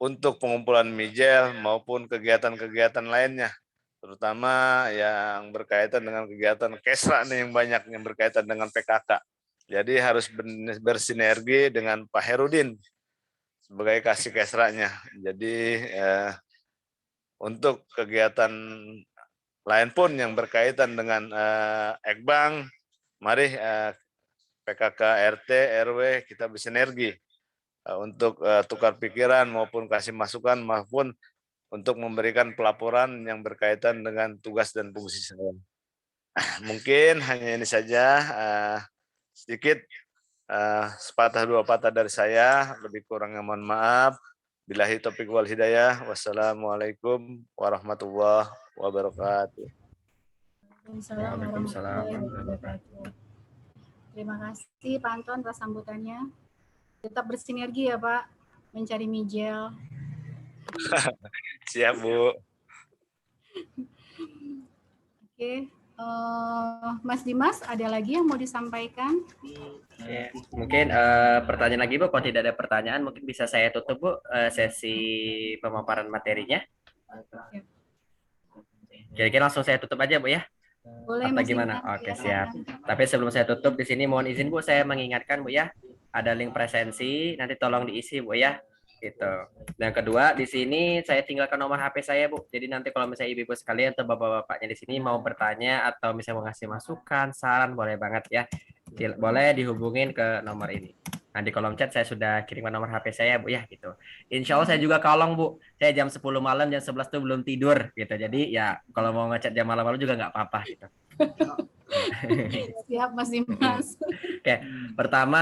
untuk pengumpulan mijel maupun kegiatan-kegiatan lainnya, terutama yang berkaitan dengan kegiatan kesra nih yang banyak yang berkaitan dengan PKK. Jadi harus bersinergi dengan Pak Herudin sebagai kasih kesranya. Jadi untuk kegiatan lain pun yang berkaitan dengan Ekbang, mari PKK RT RW kita bersinergi untuk tukar pikiran maupun kasih masukan maupun untuk memberikan pelaporan yang berkaitan dengan tugas dan fungsi saya. Mungkin hanya ini saja, sedikit sepatah dua patah dari saya, lebih kurangnya mohon maaf. Billahi taufiq wal hidayah. Wassalamualaikum warahmatullahi wabarakatuh. Waalaikumsalam warahmatullahi wabarakatuh. Terima kasih Pak Anton atas sambutannya. Tetap bersinergi ya Pak, mencari mijel. Siap Bu. Oke, Mas Dimas, ada lagi yang mau disampaikan? Ya, mungkin pertanyaan lagi Bu, kalau tidak ada pertanyaan mungkin bisa saya tutup Bu sesi pemaparan materinya. Kira-kira langsung saya tutup aja Bu ya. Boleh atau Mas gimana? Dimas, Oke, silakan. siap. Tapi sebelum saya tutup di sini mohon izin Bu, saya mengingatkan Bu ya, ada link presensi, nanti tolong diisi Bu ya. Gitu. Dan kedua, di sini saya tinggalkan nomor HP saya Bu. Jadi nanti kalau misalnya ibu-ibu sekalian atau bapak-bapaknya di sini mau bertanya atau misalnya mau ngasih masukan, saran, boleh banget ya. Boleh dihubungin ke nomor ini. Nah, di kolom chat saya sudah kirimkan nomor HP saya Bu ya gitu. Insya Allah saya juga kalong Bu. Saya jam 10 malam, jam 11 tuh belum tidur gitu. Jadi ya kalau mau ngechat jam malam-malam juga nggak apa-apa gitu. Siap Mas Dimas. Oke, pertama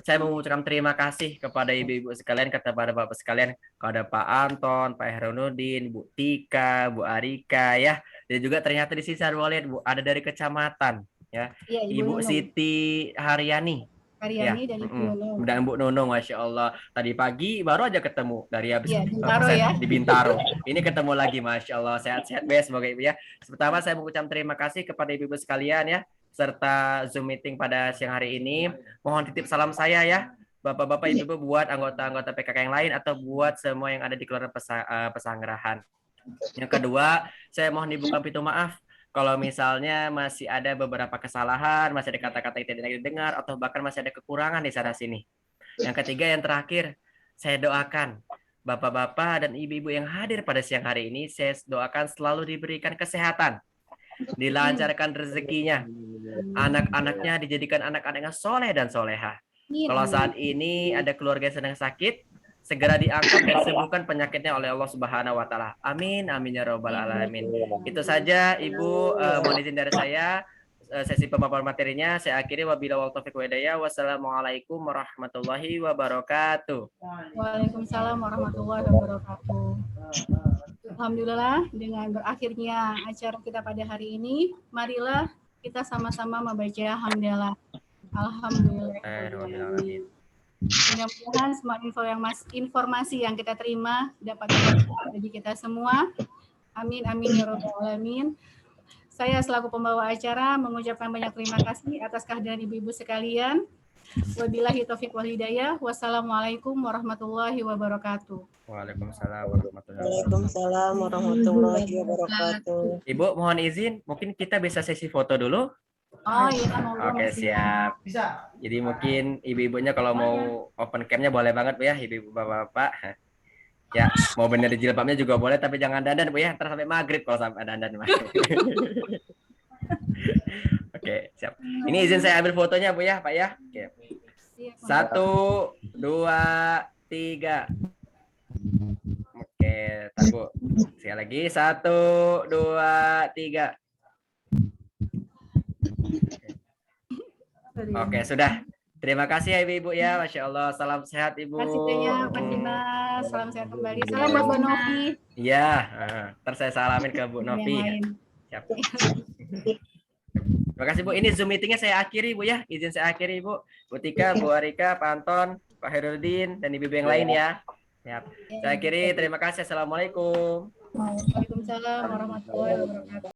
saya mengucapkan terima kasih kepada ibu-ibu sekalian, kepada bapak sekalian, kepada Pak Anton, Pak Herunudin, Bu Tika, Bu Arika ya. Dan juga ternyata di sini saya lihat Bu ada dari kecamatan ya. Ya, Ibu Nunung. Siti Haryani. Haryani dan Ibu Nunung. Dan Bu Nunung, Masya Allah. Tadi pagi baru aja ketemu dari habis Bintaro ya. di Bintaro. Ini ketemu lagi, Masya Allah. Sehat-sehat bes, semoga Ibu ya. Pertama saya mengucapkan terima kasih kepada ibu-ibu sekalian ya, serta Zoom meeting pada siang hari ini. Mohon titip salam saya ya, Bapak-bapak, Ibu-ibu buat anggota-anggota PKK yang lain atau buat semua yang ada di Kelurahan Pesanggerahan. Yang kedua, saya mohon dibuka pintu maaf kalau misalnya masih ada beberapa kesalahan, masih ada kata-kata yang tidak didengar, atau bahkan masih ada kekurangan di sana sini. Yang ketiga, yang terakhir, saya doakan bapak-bapak dan ibu-ibu yang hadir pada siang hari ini, saya doakan selalu diberikan kesehatan, dilancarkan rezekinya, anak-anaknya dijadikan anak-anak yang soleh dan soleha. Kalau saat ini ada keluarga yang sedang sakit, segera diangkat dan sembuhkan penyakitnya oleh Allah Subhanahu wa taala. Amin amin ya rabbal alamin. Itu saja Ibu, mohon izin dari saya. sesi pemaparan materinya. Saya akhiri wabillahi taufiq wal hidayah. Wassalamualaikum warahmatullahi wabarakatuh. Waalaikumsalam warahmatullahi wabarakatuh. Alhamdulillah, dengan berakhirnya acara kita pada hari ini, marilah kita sama-sama membaca hamdalah. Alhamdulillah. Mudah-mudahan semua informasi yang kita terima dapat bermanfaat bagi kita semua. Amin amin ya rabbal alamin. Saya selaku pembawa acara mengucapkan banyak terima kasih atas kehadiran ibu-ibu sekalian. Wabillahi taufiq wal hidayah. Wassalamualaikum warahmatullahi wabarakatuh. Waalaikumsalam warahmatullahi wabarakatuh. Waalaikumsalam warahmatullahi wabarakatuh. Ibu mohon izin, mungkin kita bisa sesi foto dulu. Oh iya, Oke, siap. Jadi mungkin ibu-ibunya kalau mau open cam-nya boleh banget Bu ya, ibu-ibu bapak-bapak. Ya, mau bener jilbabnya juga boleh, tapi jangan dandan Bu ya, ntar sampai maghrib kalau sampai dandan. Oke, siap. Ini izin saya ambil fotonya Bu ya, Pak ya. Oke. 1, 2, 3. Oke, tar Bu. Sekali lagi 1, 2, 3. Oke, sudah. Terima kasih ya Ibu ya, Masya Allah. Salam sehat Ibu. Terima kasih banyak Mas Dimas. Salam sehat kembali. Salam buat Bu Novi. Iya, ntar saya salamin ke Bu Novi. Siap. Terima kasih Bu. Ini Zoom meetingnya saya akhiri Bu ya. Izin saya akhiri Bu. Bu Tika, Bu Arika, Pak Anton, Pak Herudin, dan ibu yang lain ya. Siap. Saya akhiri. Terima kasih. Assalamualaikum. Waalaikumsalam warahmatullahi wabarakatuh.